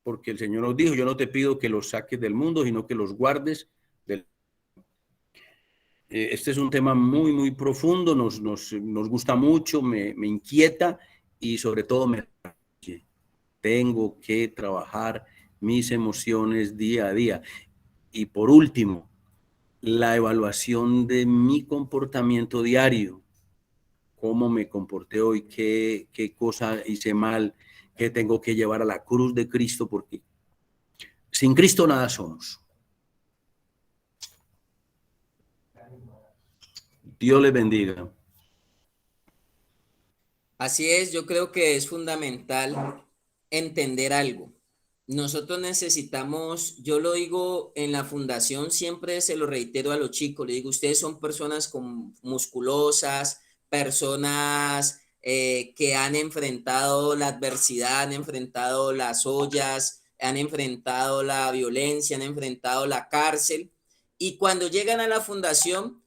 porque el Señor nos dijo, yo no te pido que los saques del mundo, sino que los guardes del mundo. Este es un tema muy, muy profundo, nos gusta mucho, me inquieta, y sobre todo tengo que trabajar mis emociones día a día. Y por último, la evaluación de mi comportamiento diario. Cómo me comporté hoy, qué cosa hice mal, qué tengo que llevar a la cruz de Cristo, porque sin Cristo nada somos. Dios les bendiga. Así es, yo creo que es fundamental entender algo. Nosotros necesitamos, yo lo digo en la fundación, siempre se lo reitero a los chicos, le digo, ustedes son personas musculosas, personas que han enfrentado la adversidad, han enfrentado las ollas, han enfrentado la violencia, han enfrentado la cárcel, y cuando llegan a la fundación,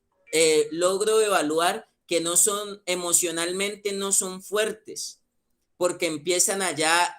logro evaluar que no son, emocionalmente no son fuertes, porque empiezan allá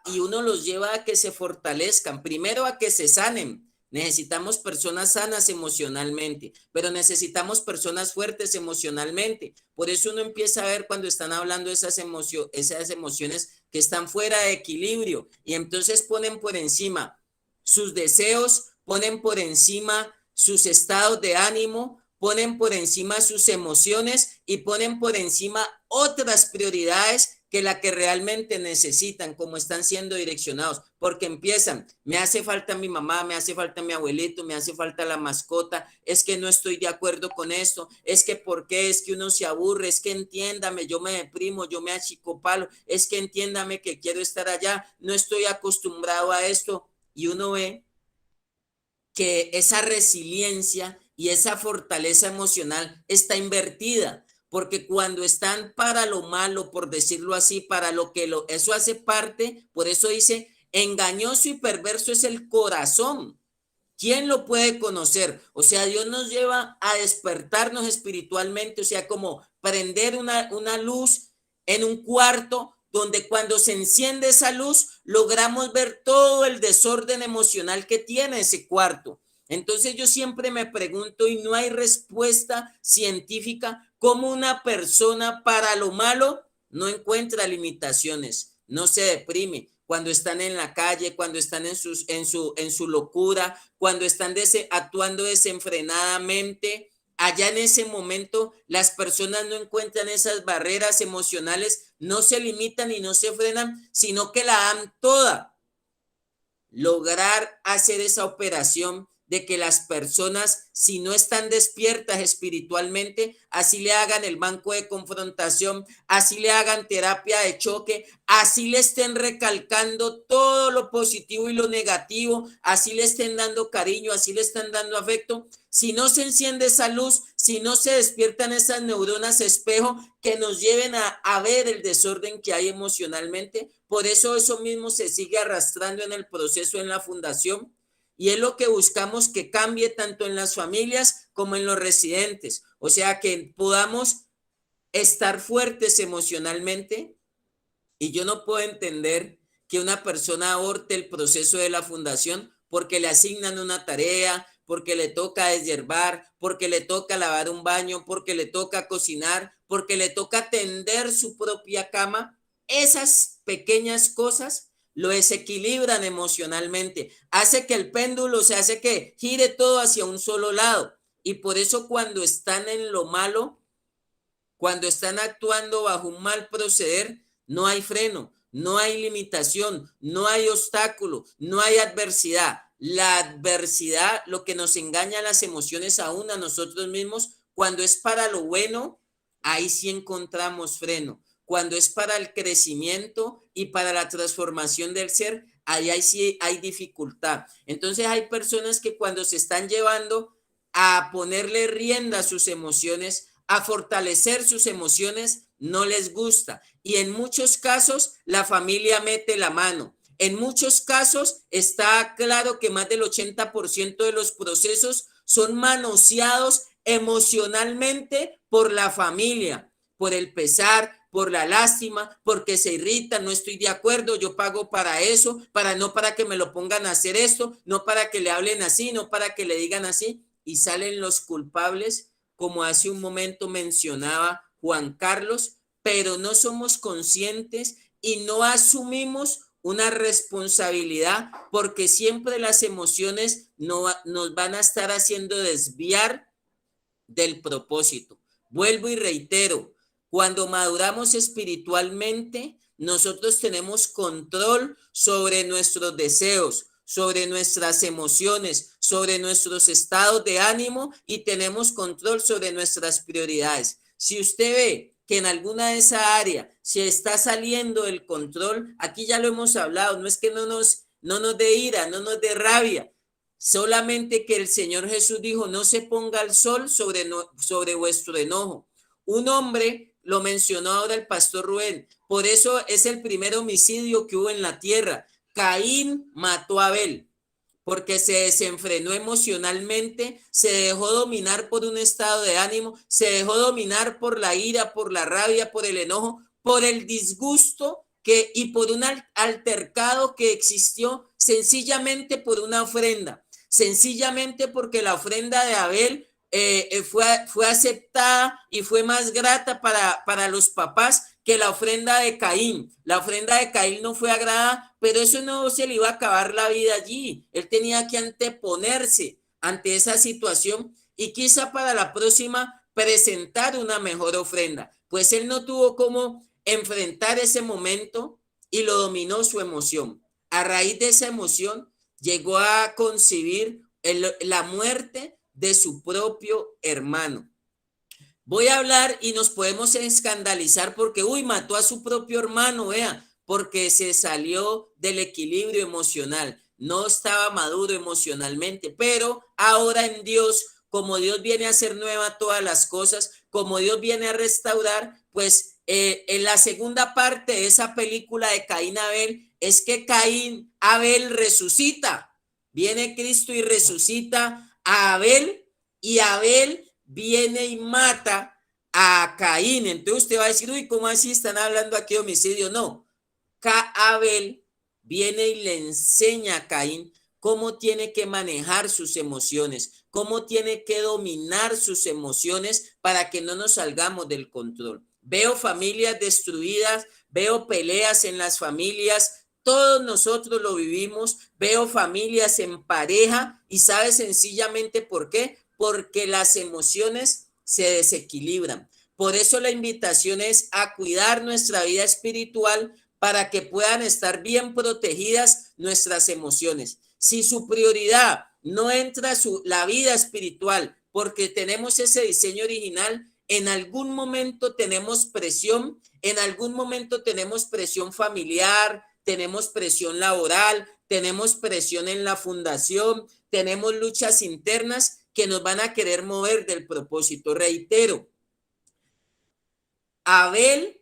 y uno los lleva a que se fortalezcan, primero a que se sanen. Necesitamos personas sanas emocionalmente, pero necesitamos personas fuertes emocionalmente. Por eso uno empieza a ver cuando están hablando de esas emociones que están fuera de equilibrio, y entonces ponen por encima sus deseos, ponen por encima sus estados de ánimo, ponen por encima sus emociones y ponen por encima otras prioridades que la que realmente necesitan, como están siendo direccionados, porque empiezan, me hace falta mi mamá, me hace falta mi abuelito, me hace falta la mascota, es que no estoy de acuerdo con esto, es que por qué, es que uno se aburre, es que entiéndame, yo me deprimo, yo me achicopalo, es que entiéndame que quiero estar allá, no estoy acostumbrado a esto, y uno ve que esa resiliencia y esa fortaleza emocional está invertida, porque cuando están para lo malo, por decirlo así, para lo que eso hace parte, por eso dice, engañoso y perverso es el corazón. ¿Quién lo puede conocer? O sea, Dios nos lleva a despertarnos espiritualmente, o sea, como prender una luz en un cuarto donde cuando se enciende esa luz, logramos ver todo el desorden emocional que tiene ese cuarto. Entonces yo siempre me pregunto, y no hay respuesta científica, cómo una persona para lo malo no encuentra limitaciones, no se deprime cuando están en la calle, cuando están en su locura, cuando están actuando desenfrenadamente. Allá en ese momento las personas no encuentran esas barreras emocionales, no se limitan y no se frenan, sino que la dan toda. Lograr hacer esa operación de que las personas, si no están despiertas espiritualmente, así le hagan el banco de confrontación, así le hagan terapia de choque, así le estén recalcando todo lo positivo y lo negativo, así le estén dando cariño, así le están dando afecto, si no se enciende esa luz, si no se despiertan esas neuronas espejo que nos lleven a ver el desorden que hay emocionalmente, por eso mismo se sigue arrastrando en el proceso en la fundación. Y es lo que buscamos que cambie tanto en las familias como en los residentes. O sea, que podamos estar fuertes emocionalmente. Y yo no puedo entender que una persona aborte el proceso de la fundación porque le asignan una tarea, porque le toca deshiervar, porque le toca lavar un baño, porque le toca cocinar, porque le toca tender su propia cama. Esas pequeñas cosas lo desequilibran emocionalmente, hace que el péndulo se hace que gire todo hacia un solo lado. Y por eso cuando están en lo malo, cuando están actuando bajo un mal proceder, no hay freno, no hay limitación, no hay obstáculo, no hay adversidad. La adversidad, lo que nos engaña las emociones aún a nosotros mismos, cuando es para lo bueno, ahí sí encontramos freno. Cuando es para el crecimiento y para la transformación del ser, ahí sí hay dificultad. Entonces hay personas que cuando se están llevando a ponerle rienda a sus emociones, a fortalecer sus emociones, no les gusta. Y en muchos casos la familia mete la mano. En muchos casos está claro que más del 80% de los procesos son manoseados emocionalmente por la familia, por el pesar, por la lástima, porque se irritan, no estoy de acuerdo, yo pago para eso, no para que me lo pongan a hacer esto, no para que le hablen así, no para que le digan así, y salen los culpables, como hace un momento mencionaba Juan Carlos, pero no somos conscientes y no asumimos una responsabilidad, porque siempre las emociones nos van a estar haciendo desviar del propósito. Vuelvo y reitero, cuando maduramos espiritualmente, nosotros tenemos control sobre nuestros deseos, sobre nuestras emociones, sobre nuestros estados de ánimo y tenemos control sobre nuestras prioridades. Si usted ve que en alguna de esa área se está saliendo del control, aquí ya lo hemos hablado, no es que no nos dé ira, no nos dé rabia, solamente que el Señor Jesús dijo, no se ponga el sol sobre vuestro enojo. Un hombre, lo mencionó ahora el pastor Rubén, por eso es el primer homicidio que hubo en la tierra. Caín mató a Abel porque se desenfrenó emocionalmente, se dejó dominar por un estado de ánimo, se dejó dominar por la ira, por la rabia, por el enojo, por el disgusto y por un altercado que existió sencillamente por una ofrenda, sencillamente porque la ofrenda de Abel fue aceptada y fue más grata para los papás que la ofrenda de Caín. La ofrenda de Caín no fue agradada, pero eso no se le iba a acabar la vida allí. Él tenía que anteponerse ante esa situación y quizá para la próxima presentar una mejor ofrenda. Pues él no tuvo cómo enfrentar ese momento y lo dominó su emoción. A raíz de esa emoción llegó a concebir la muerte de su propio hermano. Voy a hablar y nos podemos escandalizar porque, mató a su propio hermano, vea, porque se salió del equilibrio emocional, no estaba maduro emocionalmente, pero ahora en Dios, como Dios viene a hacer nueva todas las cosas, como Dios viene a restaurar, pues en la segunda parte de esa película de Caín Abel, es que Abel resucita, viene Cristo y resucita a Abel y Abel viene y mata a Caín. Entonces usted va a decir, ¿cómo así están hablando aquí de homicidio? No, Abel viene y le enseña a Caín cómo tiene que manejar sus emociones, cómo tiene que dominar sus emociones para que no nos salgamos del control. Veo familias destruidas, veo peleas en las familias, todos nosotros lo vivimos, veo familias en pareja y ¿sabes sencillamente por qué? Porque las emociones se desequilibran. Por eso la invitación es a cuidar nuestra vida espiritual para que puedan estar bien protegidas nuestras emociones. Si su prioridad no entra la vida espiritual porque tenemos ese diseño original, en algún momento tenemos presión, en algún momento tenemos presión familiar, tenemos presión laboral, tenemos presión en la fundación, tenemos luchas internas que nos van a querer mover del propósito. Reitero, Abel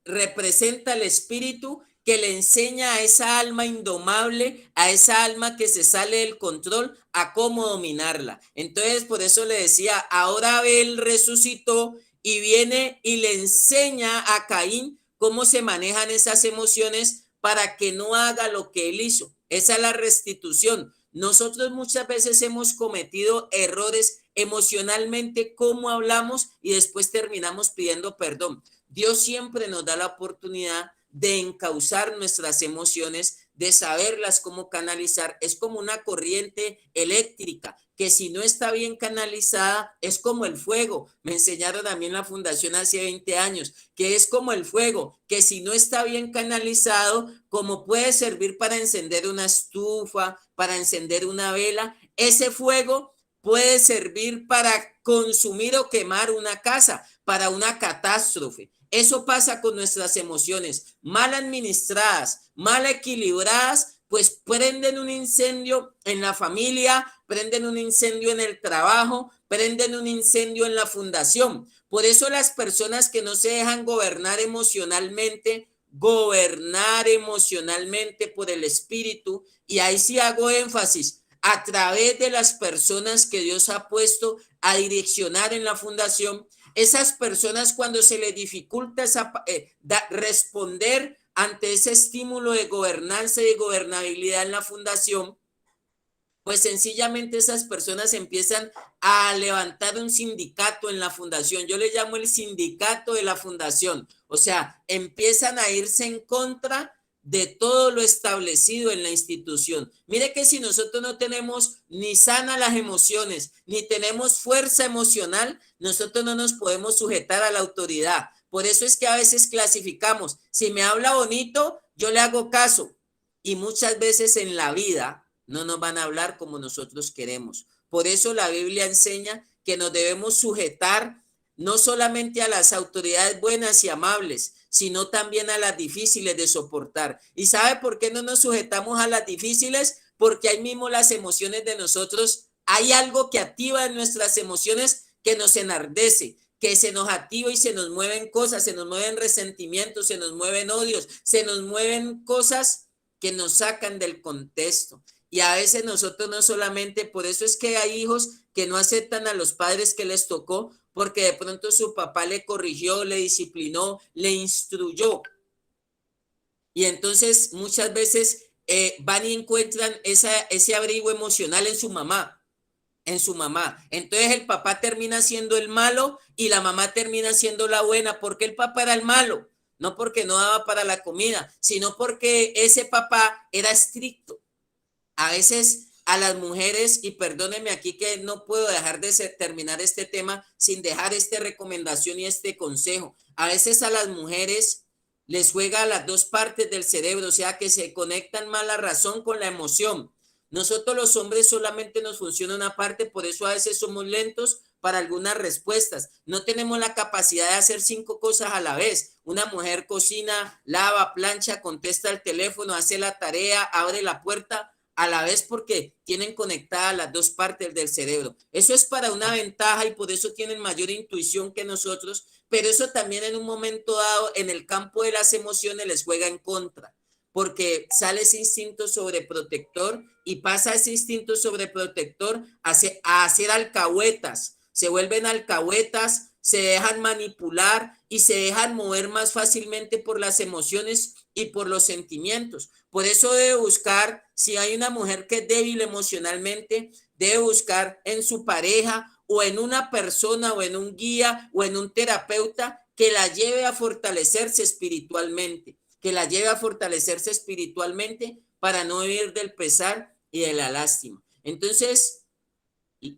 representa el espíritu que le enseña a esa alma indomable, a esa alma que se sale del control, a cómo dominarla. Entonces, por eso le decía, ahora Abel resucitó y viene y le enseña a Caín cómo se manejan esas emociones para que no haga lo que él hizo. Esa es la restitución. Nosotros muchas veces hemos cometido errores emocionalmente, cómo hablamos y después terminamos pidiendo perdón. Dios siempre nos da la oportunidad de encauzar nuestras emociones, de saberlas cómo canalizar. Es como una corriente eléctrica que si no está bien canalizada es como el fuego. Me enseñaron a mí en la fundación hace 20 años que es como el fuego, que si no está bien canalizado, como puede servir para encender una estufa, para encender una vela, ese fuego puede servir para consumir o quemar una casa, para una catástrofe. Eso pasa con nuestras emociones, mal administradas, mal equilibradas, pues prenden un incendio en la familia, prenden un incendio en el trabajo, prenden un incendio en la fundación. Por eso las personas que no se dejan gobernar emocionalmente por el espíritu, y ahí sí hago énfasis, a través de las personas que Dios ha puesto a direccionar en la fundación, esas personas cuando se les dificulta responder ante ese estímulo de gobernanza y de gobernabilidad en la fundación, pues sencillamente esas personas empiezan a levantar un sindicato en la fundación. Yo le llamo el sindicato de la fundación. O sea, empiezan a irse en contra de todo lo establecido en la institución. Mire que si nosotros no tenemos ni sana las emociones, ni tenemos fuerza emocional, nosotros no nos podemos sujetar a la autoridad. Por eso es que a veces clasificamos. Si me habla bonito, yo le hago caso. Y muchas veces en la vida no nos van a hablar como nosotros queremos. Por eso la Biblia enseña que nos debemos sujetar no solamente a las autoridades buenas y amables, sino también a las difíciles de soportar. ¿Y sabe por qué no nos sujetamos a las difíciles? Porque ahí mismo las emociones de nosotros, hay algo que activa en nuestras emociones que nos enardece, que se nos activa y se nos mueven cosas, se nos mueven resentimientos, se nos mueven odios, se nos mueven cosas que nos sacan del contexto. Y a veces nosotros no solamente, por eso es que hay hijos que no aceptan a los padres que les tocó, porque de pronto su papá le corrigió, le disciplinó, le instruyó. Y entonces muchas veces van y encuentran ese abrigo emocional en su mamá. Entonces el papá termina siendo el malo y la mamá termina siendo la buena. ¿Por qué el papá era el malo? No porque no daba para la comida, sino porque ese papá era estricto. A veces a las mujeres, y perdónenme aquí que no puedo dejar de terminar este tema sin dejar esta recomendación y este consejo. A veces a las mujeres les juega a las dos partes del cerebro, o sea que se conectan más la razón con la emoción. Nosotros los hombres solamente nos funciona una parte, por eso a veces somos lentos para algunas respuestas. No tenemos la capacidad de hacer 5 cosas a la vez. Una mujer cocina, lava, plancha, contesta el teléfono, hace la tarea, abre la puerta a la vez porque tienen conectadas las dos partes del cerebro. Eso es para una ventaja y por eso tienen mayor intuición que nosotros, pero eso también en un momento dado en el campo de las emociones les juega en contra, porque sale ese instinto sobreprotector y pasa ese instinto sobreprotector a hacer alcahuetas. Se vuelven alcahuetas, se dejan manipular y se dejan mover más fácilmente por las emociones y por los sentimientos. Por eso debe buscar, si hay una mujer que es débil emocionalmente, debe buscar en su pareja o en una persona o en un guía o en un terapeuta que la lleve a fortalecerse espiritualmente, para no vivir del pesar y de la lástima. Entonces,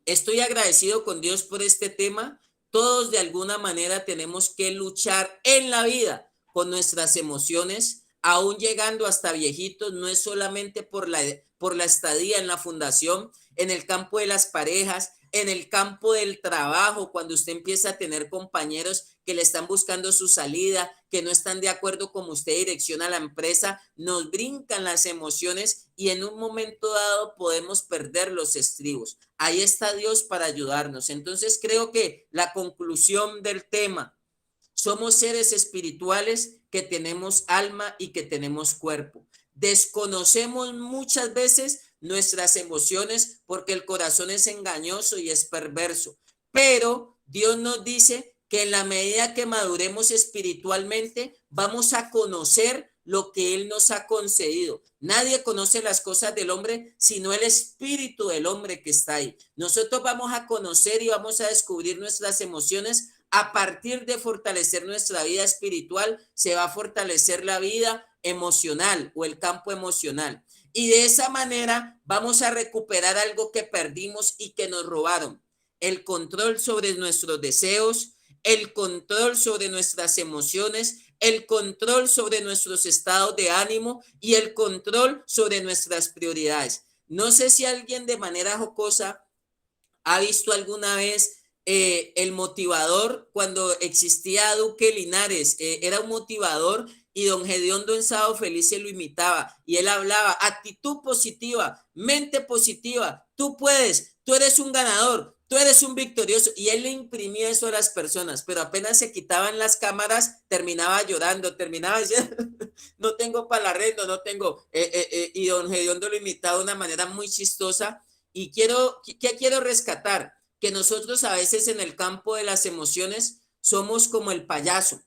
estoy agradecido con Dios por este tema. Todos de alguna manera tenemos que luchar en la vida con nuestras emociones, aún llegando hasta viejitos. No es solamente por la estadía en la fundación, en el campo de las parejas, en el campo del trabajo, cuando usted empieza a tener compañeros que le están buscando su salida, que no están de acuerdo como usted direcciona la empresa, nos brincan las emociones y en un momento dado podemos perder los estribos. Ahí está Dios para ayudarnos. Entonces creo que la conclusión del tema: somos seres espirituales que tenemos alma y que tenemos cuerpo. Desconocemos muchas veces nuestras emociones porque el corazón es engañoso y es perverso. Pero Dios nos dice que en la medida que maduremos espiritualmente, vamos a conocer lo que Él nos ha concedido. Nadie conoce las cosas del hombre sino el espíritu del hombre que está ahí. Nosotros vamos a conocer y vamos a descubrir nuestras emociones a partir de fortalecer nuestra vida espiritual. Se va a fortalecer la vida emocional o el campo emocional. Y de esa manera vamos a recuperar algo que perdimos y que nos robaron: el control sobre nuestros deseos, el control sobre nuestras emociones, el control sobre nuestros estados de ánimo y el control sobre nuestras prioridades. No sé si alguien de manera jocosa ha visto alguna vez el motivador, cuando existía Duque Linares, era un motivador, y don Gediondo en Sábado Feliz se lo imitaba y él hablaba: actitud positiva, mente positiva, tú puedes, tú eres un ganador, tú eres un victorioso, y él le imprimía eso a las personas, pero apenas se quitaban las cámaras terminaba llorando, terminaba diciendo no tengo para el arrendo, no tengo, y don Gediondo lo imitaba de una manera muy chistosa. Y ¿qué quiero rescatar? Que nosotros a veces en el campo de las emociones somos como el payaso.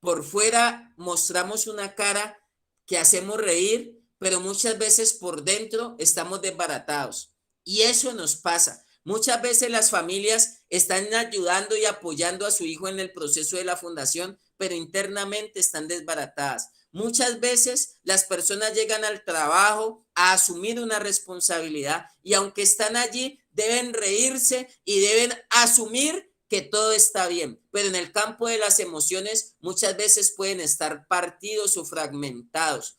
Por fuera mostramos una cara que hacemos reír, pero muchas veces por dentro estamos desbaratados. Y eso nos pasa. Muchas veces las familias están ayudando y apoyando a su hijo en el proceso de la fundación, pero internamente están desbaratadas. Muchas veces las personas llegan al trabajo a asumir una responsabilidad y aunque están allí deben reírse y deben asumir que todo está bien, pero en el campo de las emociones muchas veces pueden estar partidos o fragmentados.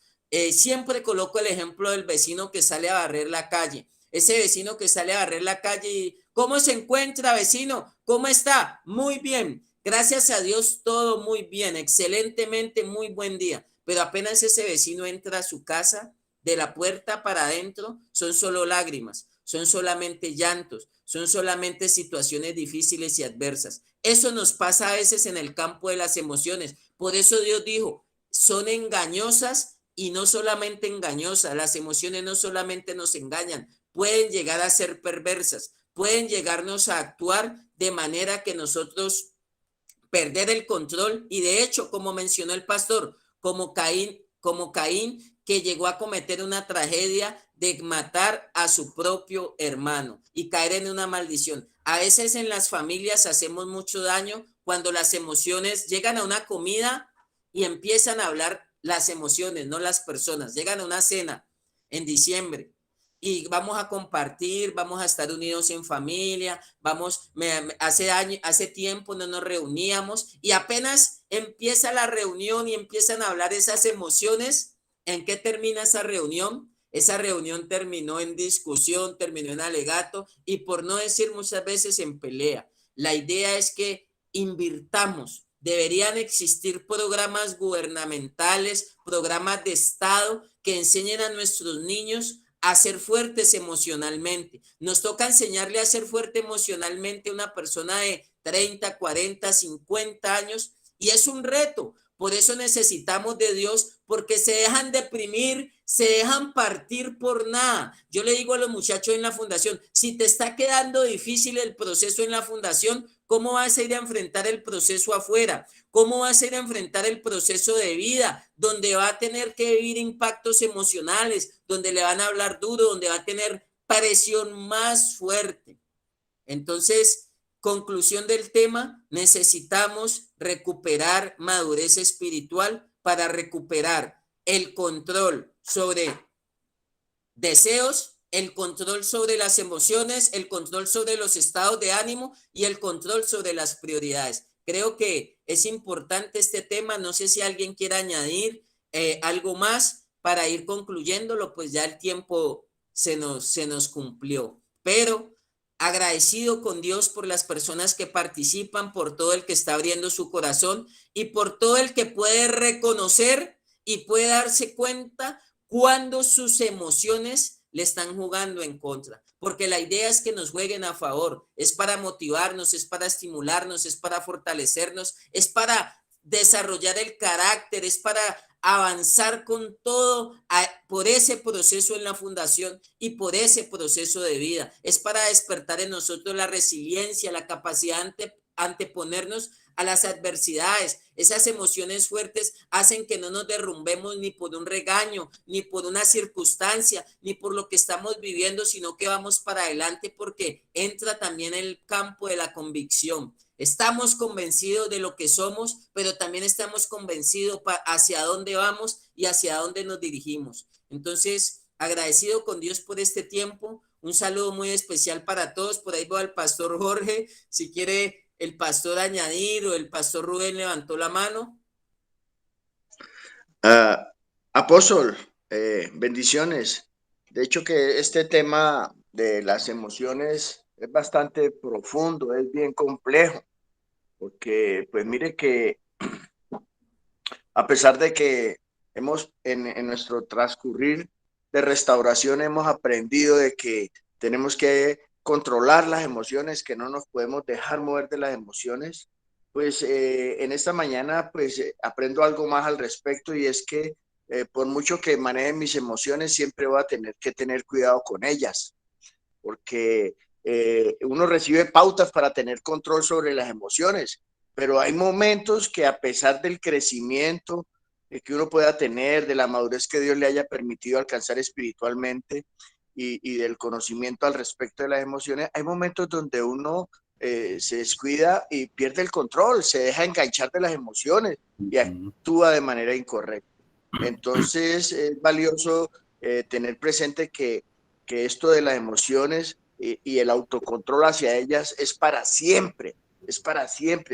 Siempre coloco el ejemplo del vecino que sale a barrer la calle. Ese vecino que sale a barrer la calle y ¿cómo se encuentra, vecino? ¿Cómo está? Muy bien. Gracias a Dios, todo muy bien, excelentemente, muy buen día. Pero apenas ese vecino entra a su casa, de la puerta para adentro, son solo lágrimas, son solamente llantos, son solamente situaciones difíciles y adversas. Eso nos pasa a veces en el campo de las emociones. Por eso Dios dijo, son engañosas y no solamente engañosas. Las emociones no solamente nos engañan, pueden llegar a ser perversas, pueden llegarnos a actuar de manera que nosotros perder el control y de hecho, como mencionó el pastor, como Caín que llegó a cometer una tragedia de matar a su propio hermano y caer en una maldición. A veces en las familias hacemos mucho daño cuando las emociones llegan a una comida y empiezan a hablar las emociones, no las personas. Llegan a una cena en diciembre y vamos a compartir, vamos a estar unidos en familia, hace tiempo no nos reuníamos y apenas empieza la reunión y empiezan a hablar esas emociones. ¿En qué termina esa reunión? Esa reunión terminó en discusión, terminó en alegato y por no decir muchas veces en pelea. La idea es que invirtamos. Deberían existir programas gubernamentales, programas de Estado que enseñen a nuestros niños a ser fuertes emocionalmente. Nos toca enseñarle a ser fuerte emocionalmente a una persona de 30, 40, 50 años y es un reto Por eso necesitamos de Dios, porque se dejan deprimir, se dejan partir por nada. Yo le digo a los muchachos en la fundación, si te está quedando difícil el proceso en la fundación, ¿cómo vas a ir a enfrentar el proceso afuera? ¿Cómo vas a ir a enfrentar el proceso de vida, donde va a tener que vivir impactos emocionales, donde le van a hablar duro, donde va a tener presión más fuerte? Entonces, conclusión del tema, necesitamos recuperar madurez espiritual para recuperar el control sobre deseos, el control sobre las emociones, el control sobre los estados de ánimo y el control sobre las prioridades. Creo que es importante este tema. No sé si alguien quiere añadir algo más para ir concluyéndolo, pues ya el tiempo se nos cumplió. Pero agradecido con Dios por las personas que participan, por todo el que está abriendo su corazón y por todo el que puede reconocer y puede darse cuenta cuando sus emociones le están jugando en contra, porque la idea es que nos jueguen a favor, es para motivarnos, es para estimularnos, es para fortalecernos, es para desarrollar el carácter, es para avanzar con todo por ese proceso en la fundación y por ese proceso de vida, es para despertar en nosotros la resiliencia, la capacidad de anteponernos a las adversidades. Esas emociones fuertes hacen que no nos derrumbemos ni por un regaño, ni por una circunstancia, ni por lo que estamos viviendo, sino que vamos para adelante porque entra también el campo de la convicción. Estamos convencidos de lo que somos, pero también estamos convencidos hacia dónde vamos y hacia dónde nos dirigimos. Entonces, agradecido con Dios por este tiempo. Un saludo muy especial para todos. Por ahí va el pastor Jorge, si quiere el pastor añadir, o el pastor Rubén levantó la mano. Apóstol, bendiciones. De hecho que este tema de las emociones es bastante profundo, es bien complejo, porque pues mire que a pesar de que hemos en nuestro transcurrir de restauración hemos aprendido de que tenemos que controlar las emociones, que no nos podemos dejar mover de las emociones, pues en esta mañana pues aprendo algo más al respecto, y es que por mucho que maneje mis emociones, siempre voy a tener que tener cuidado con ellas, porque uno recibe pautas para tener control sobre las emociones, pero hay momentos que a pesar del crecimiento que uno pueda tener, de la madurez que Dios le haya permitido alcanzar espiritualmente y del conocimiento al respecto de las emociones, hay momentos donde uno se descuida y pierde el control, se deja enganchar de las emociones y actúa de manera incorrecta. Entonces es valioso tener presente que esto de las emociones y el autocontrol hacia ellas es para siempre,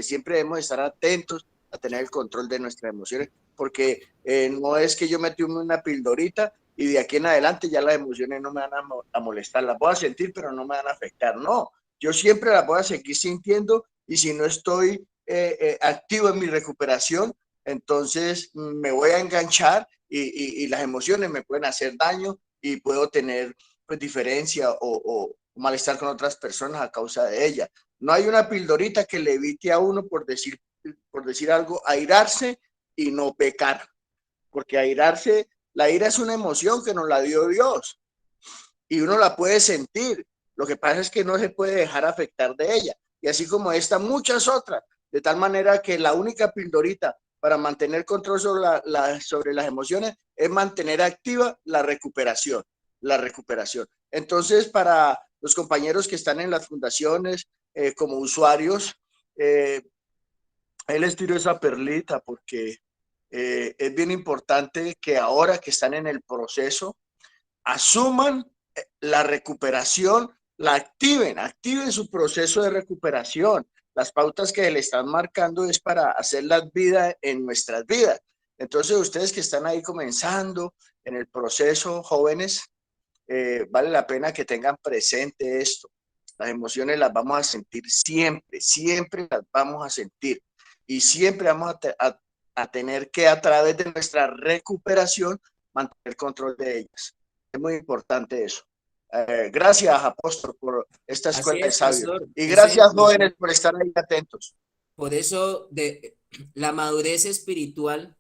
siempre debemos estar atentos a tener el control de nuestras emociones, porque no es que yo metí una pildorita y de aquí en adelante ya las emociones no me van a molestar, las voy a sentir pero no me van a afectar, no, yo siempre las voy a seguir sintiendo, y si no estoy activo en mi recuperación, entonces me voy a enganchar y las emociones me pueden hacer daño y puedo tener pues diferencia o malestar con otras personas a causa de ella. No hay una pildorita que le evite a uno, por decir algo, airarse y no pecar, porque airarse, la ira es una emoción que nos la dio Dios y uno la puede sentir. Lo que pasa es que no se puede dejar afectar de ella, y así como esta, muchas otras, de tal manera que la única pildorita para mantener control sobre las emociones es mantener activa la recuperación. Entonces, para los compañeros que están en las fundaciones como usuarios, ahí les tiro esa perlita, porque es bien importante que ahora que están en el proceso asuman la recuperación, la activen su proceso de recuperación. Las pautas que le están marcando es para hacer la vida en nuestras vidas. Entonces, ustedes que están ahí comenzando en el proceso, jóvenes, vale la pena que tengan presente esto. Las emociones las vamos a sentir siempre las vamos a sentir, y siempre vamos a tener que, a través de nuestra recuperación, mantener control de ellas. Es muy importante eso. Gracias, apóstol, por esta escuela de sabios. Y gracias, jóvenes, por estar ahí atentos. Por eso La madurez espiritual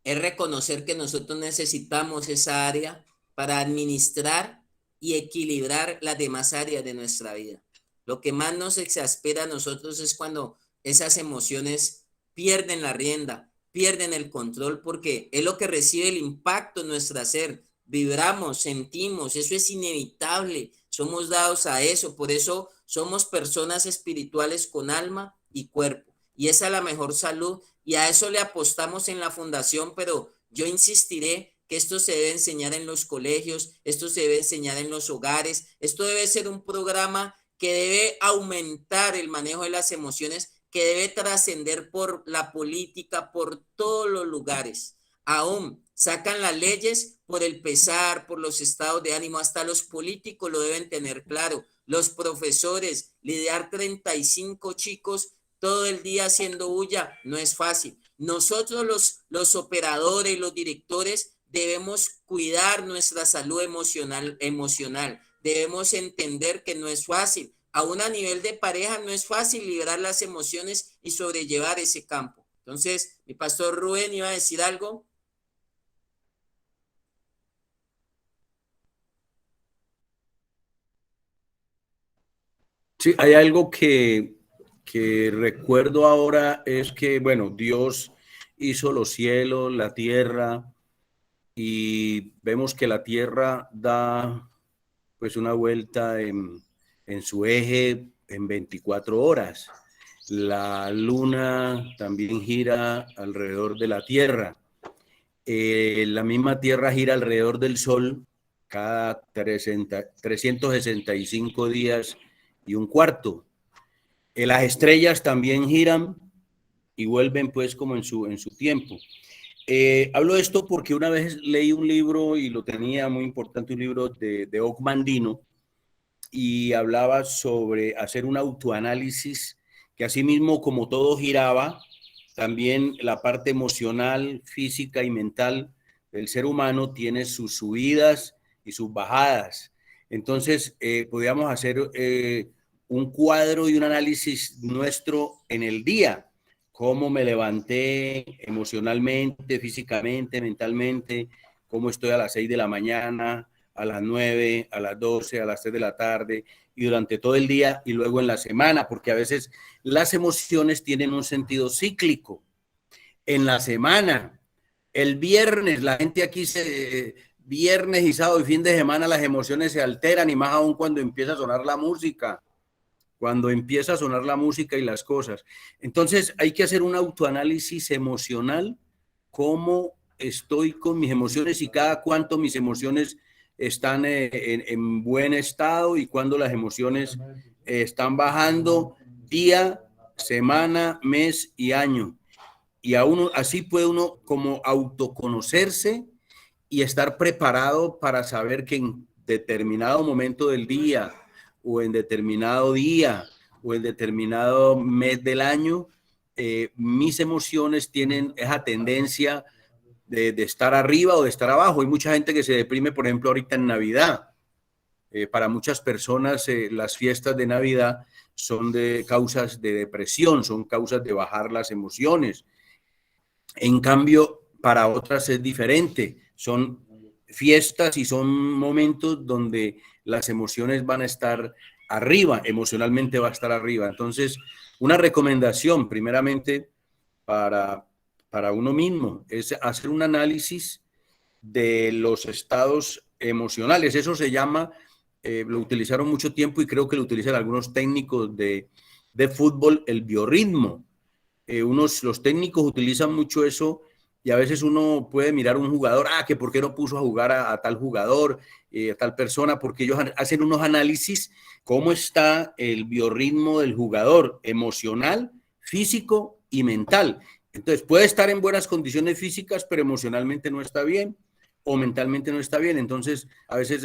es reconocer que nosotros necesitamos esa área para administrar y equilibrar las demás áreas de nuestra vida. Lo que más nos exaspera a nosotros es cuando esas emociones pierden la rienda, pierden el control, porque es lo que recibe el impacto en nuestro ser. Vibramos, sentimos, eso es inevitable, somos dados a eso, por eso somos personas espirituales con alma y cuerpo, y esa es la mejor salud, y a eso le apostamos en la fundación, pero yo insistiré que esto se debe enseñar en los colegios, esto se debe enseñar en los hogares, esto debe ser un programa que debe aumentar el manejo de las emociones, que debe trascender por la política, por todos los lugares. Aún sacan las leyes por el pesar, por los estados de ánimo, hasta los políticos lo deben tener claro, los profesores, lidiar 35 chicos todo el día haciendo bulla no es fácil. Nosotros los operadores, los directores, debemos cuidar nuestra salud emocional. Debemos entender que no es fácil. Aún a nivel de pareja no es fácil liberar las emociones y sobrellevar ese campo. Entonces, mi pastor Rubén iba a decir algo. Sí, hay algo que recuerdo ahora, es que, bueno, Dios hizo los cielos, la tierra, y vemos que la tierra da pues una vuelta en su eje en 24 horas. La luna también gira alrededor de la tierra. La misma tierra gira alrededor del sol cada 365 días y un cuarto. Las estrellas también giran y vuelven pues como en su tiempo. Hablo de esto porque una vez leí un libro y lo tenía muy importante, un libro de Og Mandino, y hablaba sobre hacer un autoanálisis, que así mismo como todo giraba, también la parte emocional, física y mental del ser humano tiene sus subidas y sus bajadas. Entonces, podríamos hacer un cuadro y un análisis nuestro en el día, cómo me levanté emocionalmente, físicamente, mentalmente, cómo estoy a las 6 de la mañana, a las 9, a las 12, a las 3 de la tarde, y durante todo el día y luego en la semana, porque a veces las emociones tienen un sentido cíclico. En la semana, el viernes, la gente aquí viernes y sábado y fin de semana las emociones se alteran, y más aún cuando empieza a sonar la música. Cuando empieza a sonar la música y las cosas. Entonces hay que hacer un autoanálisis emocional, cómo estoy con mis emociones y cada cuánto mis emociones están en buen estado y cuando las emociones están bajando día, semana, mes y año. Y a uno, así puede uno como autoconocerse y estar preparado para saber que en determinado momento del día o en determinado día o en determinado mes del año, mis emociones tienen esa tendencia de estar arriba o de estar abajo. Hay mucha gente que se deprime, por ejemplo, ahorita en Navidad. Para muchas personas las fiestas de Navidad son de causas de depresión, son causas de bajar las emociones. En cambio, para otras es diferente. Son fiestas y son momentos donde las emociones van a estar arriba, emocionalmente va a estar arriba. Entonces, una recomendación primeramente para uno mismo es hacer un análisis de los estados emocionales. Eso se llama, lo utilizaron mucho tiempo y creo que lo utilizan algunos técnicos de fútbol, el biorritmo. Los técnicos utilizan mucho eso y a veces uno puede mirar un jugador, que por qué no puso a jugar a tal jugador, a tal persona, porque ellos hacen unos análisis, cómo está el biorritmo del jugador, emocional, físico y mental. Entonces puede estar en buenas condiciones físicas, pero emocionalmente no está bien o mentalmente no está bien. Entonces a veces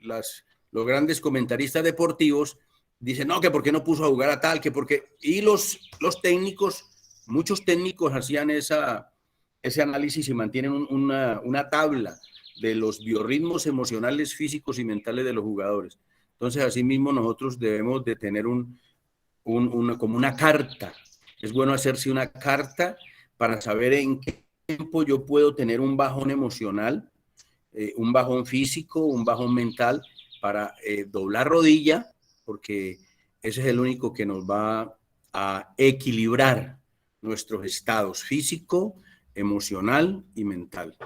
los grandes comentaristas deportivos dicen, no, que por qué no puso a jugar a tal, que porque... Y los técnicos, muchos técnicos hacían ese análisis y mantienen una tabla de los biorritmos emocionales, físicos y mentales de los jugadores. Entonces, asimismo, nosotros debemos de tener como una carta Es bueno hacerse una carta para saber en qué tiempo yo puedo tener un bajón emocional, un bajón físico, un bajón mental, para doblar rodilla, porque ese es el único que nos va a equilibrar nuestros estados físico, emocional y mental.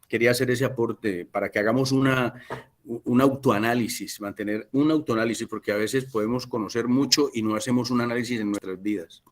Quería hacer ese aporte para que hagamos un autoanálisis, mantener un autoanálisis, porque a veces podemos conocer mucho y no hacemos un análisis en nuestras vidas.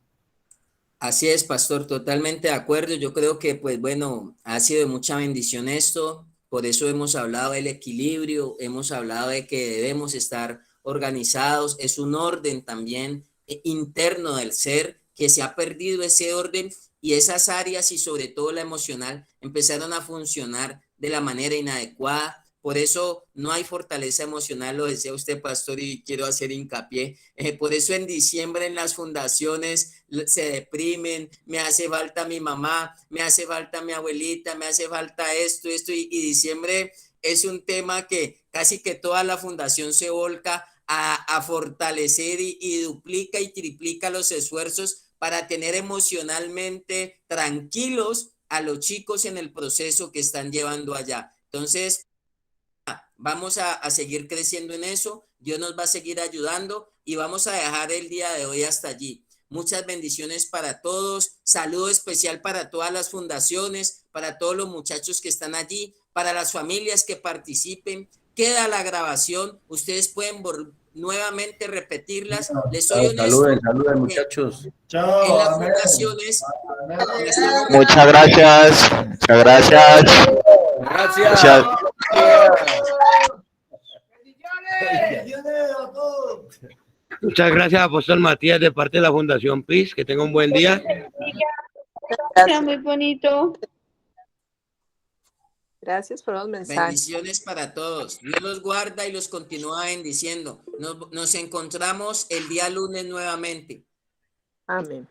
Así es, pastor, totalmente de acuerdo. Yo creo que, pues bueno, ha sido de mucha bendición esto. Por eso hemos hablado del equilibrio, hemos hablado de que debemos estar organizados. Es un orden también interno del ser, que se ha perdido ese orden y esas áreas, y sobre todo la emocional, empezaron a funcionar de la manera inadecuada. Por eso no hay fortaleza emocional, lo decía usted, pastor, y quiero hacer hincapié. Por eso en diciembre en las fundaciones se deprimen, me hace falta mi mamá, me hace falta mi abuelita, me hace falta esto, y diciembre es un tema que casi que toda la fundación se volca a fortalecer y duplica y triplica los esfuerzos para tener emocionalmente tranquilos a los chicos en el proceso que están llevando allá. Entonces, vamos a seguir creciendo en eso, Dios nos va a seguir ayudando y vamos a dejar el día de hoy hasta allí. Muchas bendiciones para todos, saludo especial para todas las fundaciones, para todos los muchachos que están allí, para las familias que participen. Queda la grabación, ustedes pueden nuevamente repetirlas. Les soy honesto. Saluden muchachos. En las fundaciones. Muchas gracias. Muchas gracias. Gracias. Muchas gracias, Apóstol Matías, de parte de la Fundación PIS. Que tenga un buen día. Gracias, muy bonito. Gracias por los mensajes. Bendiciones para todos. Dios los guarda y los continúa bendiciendo. Nos encontramos el día lunes nuevamente. Amén.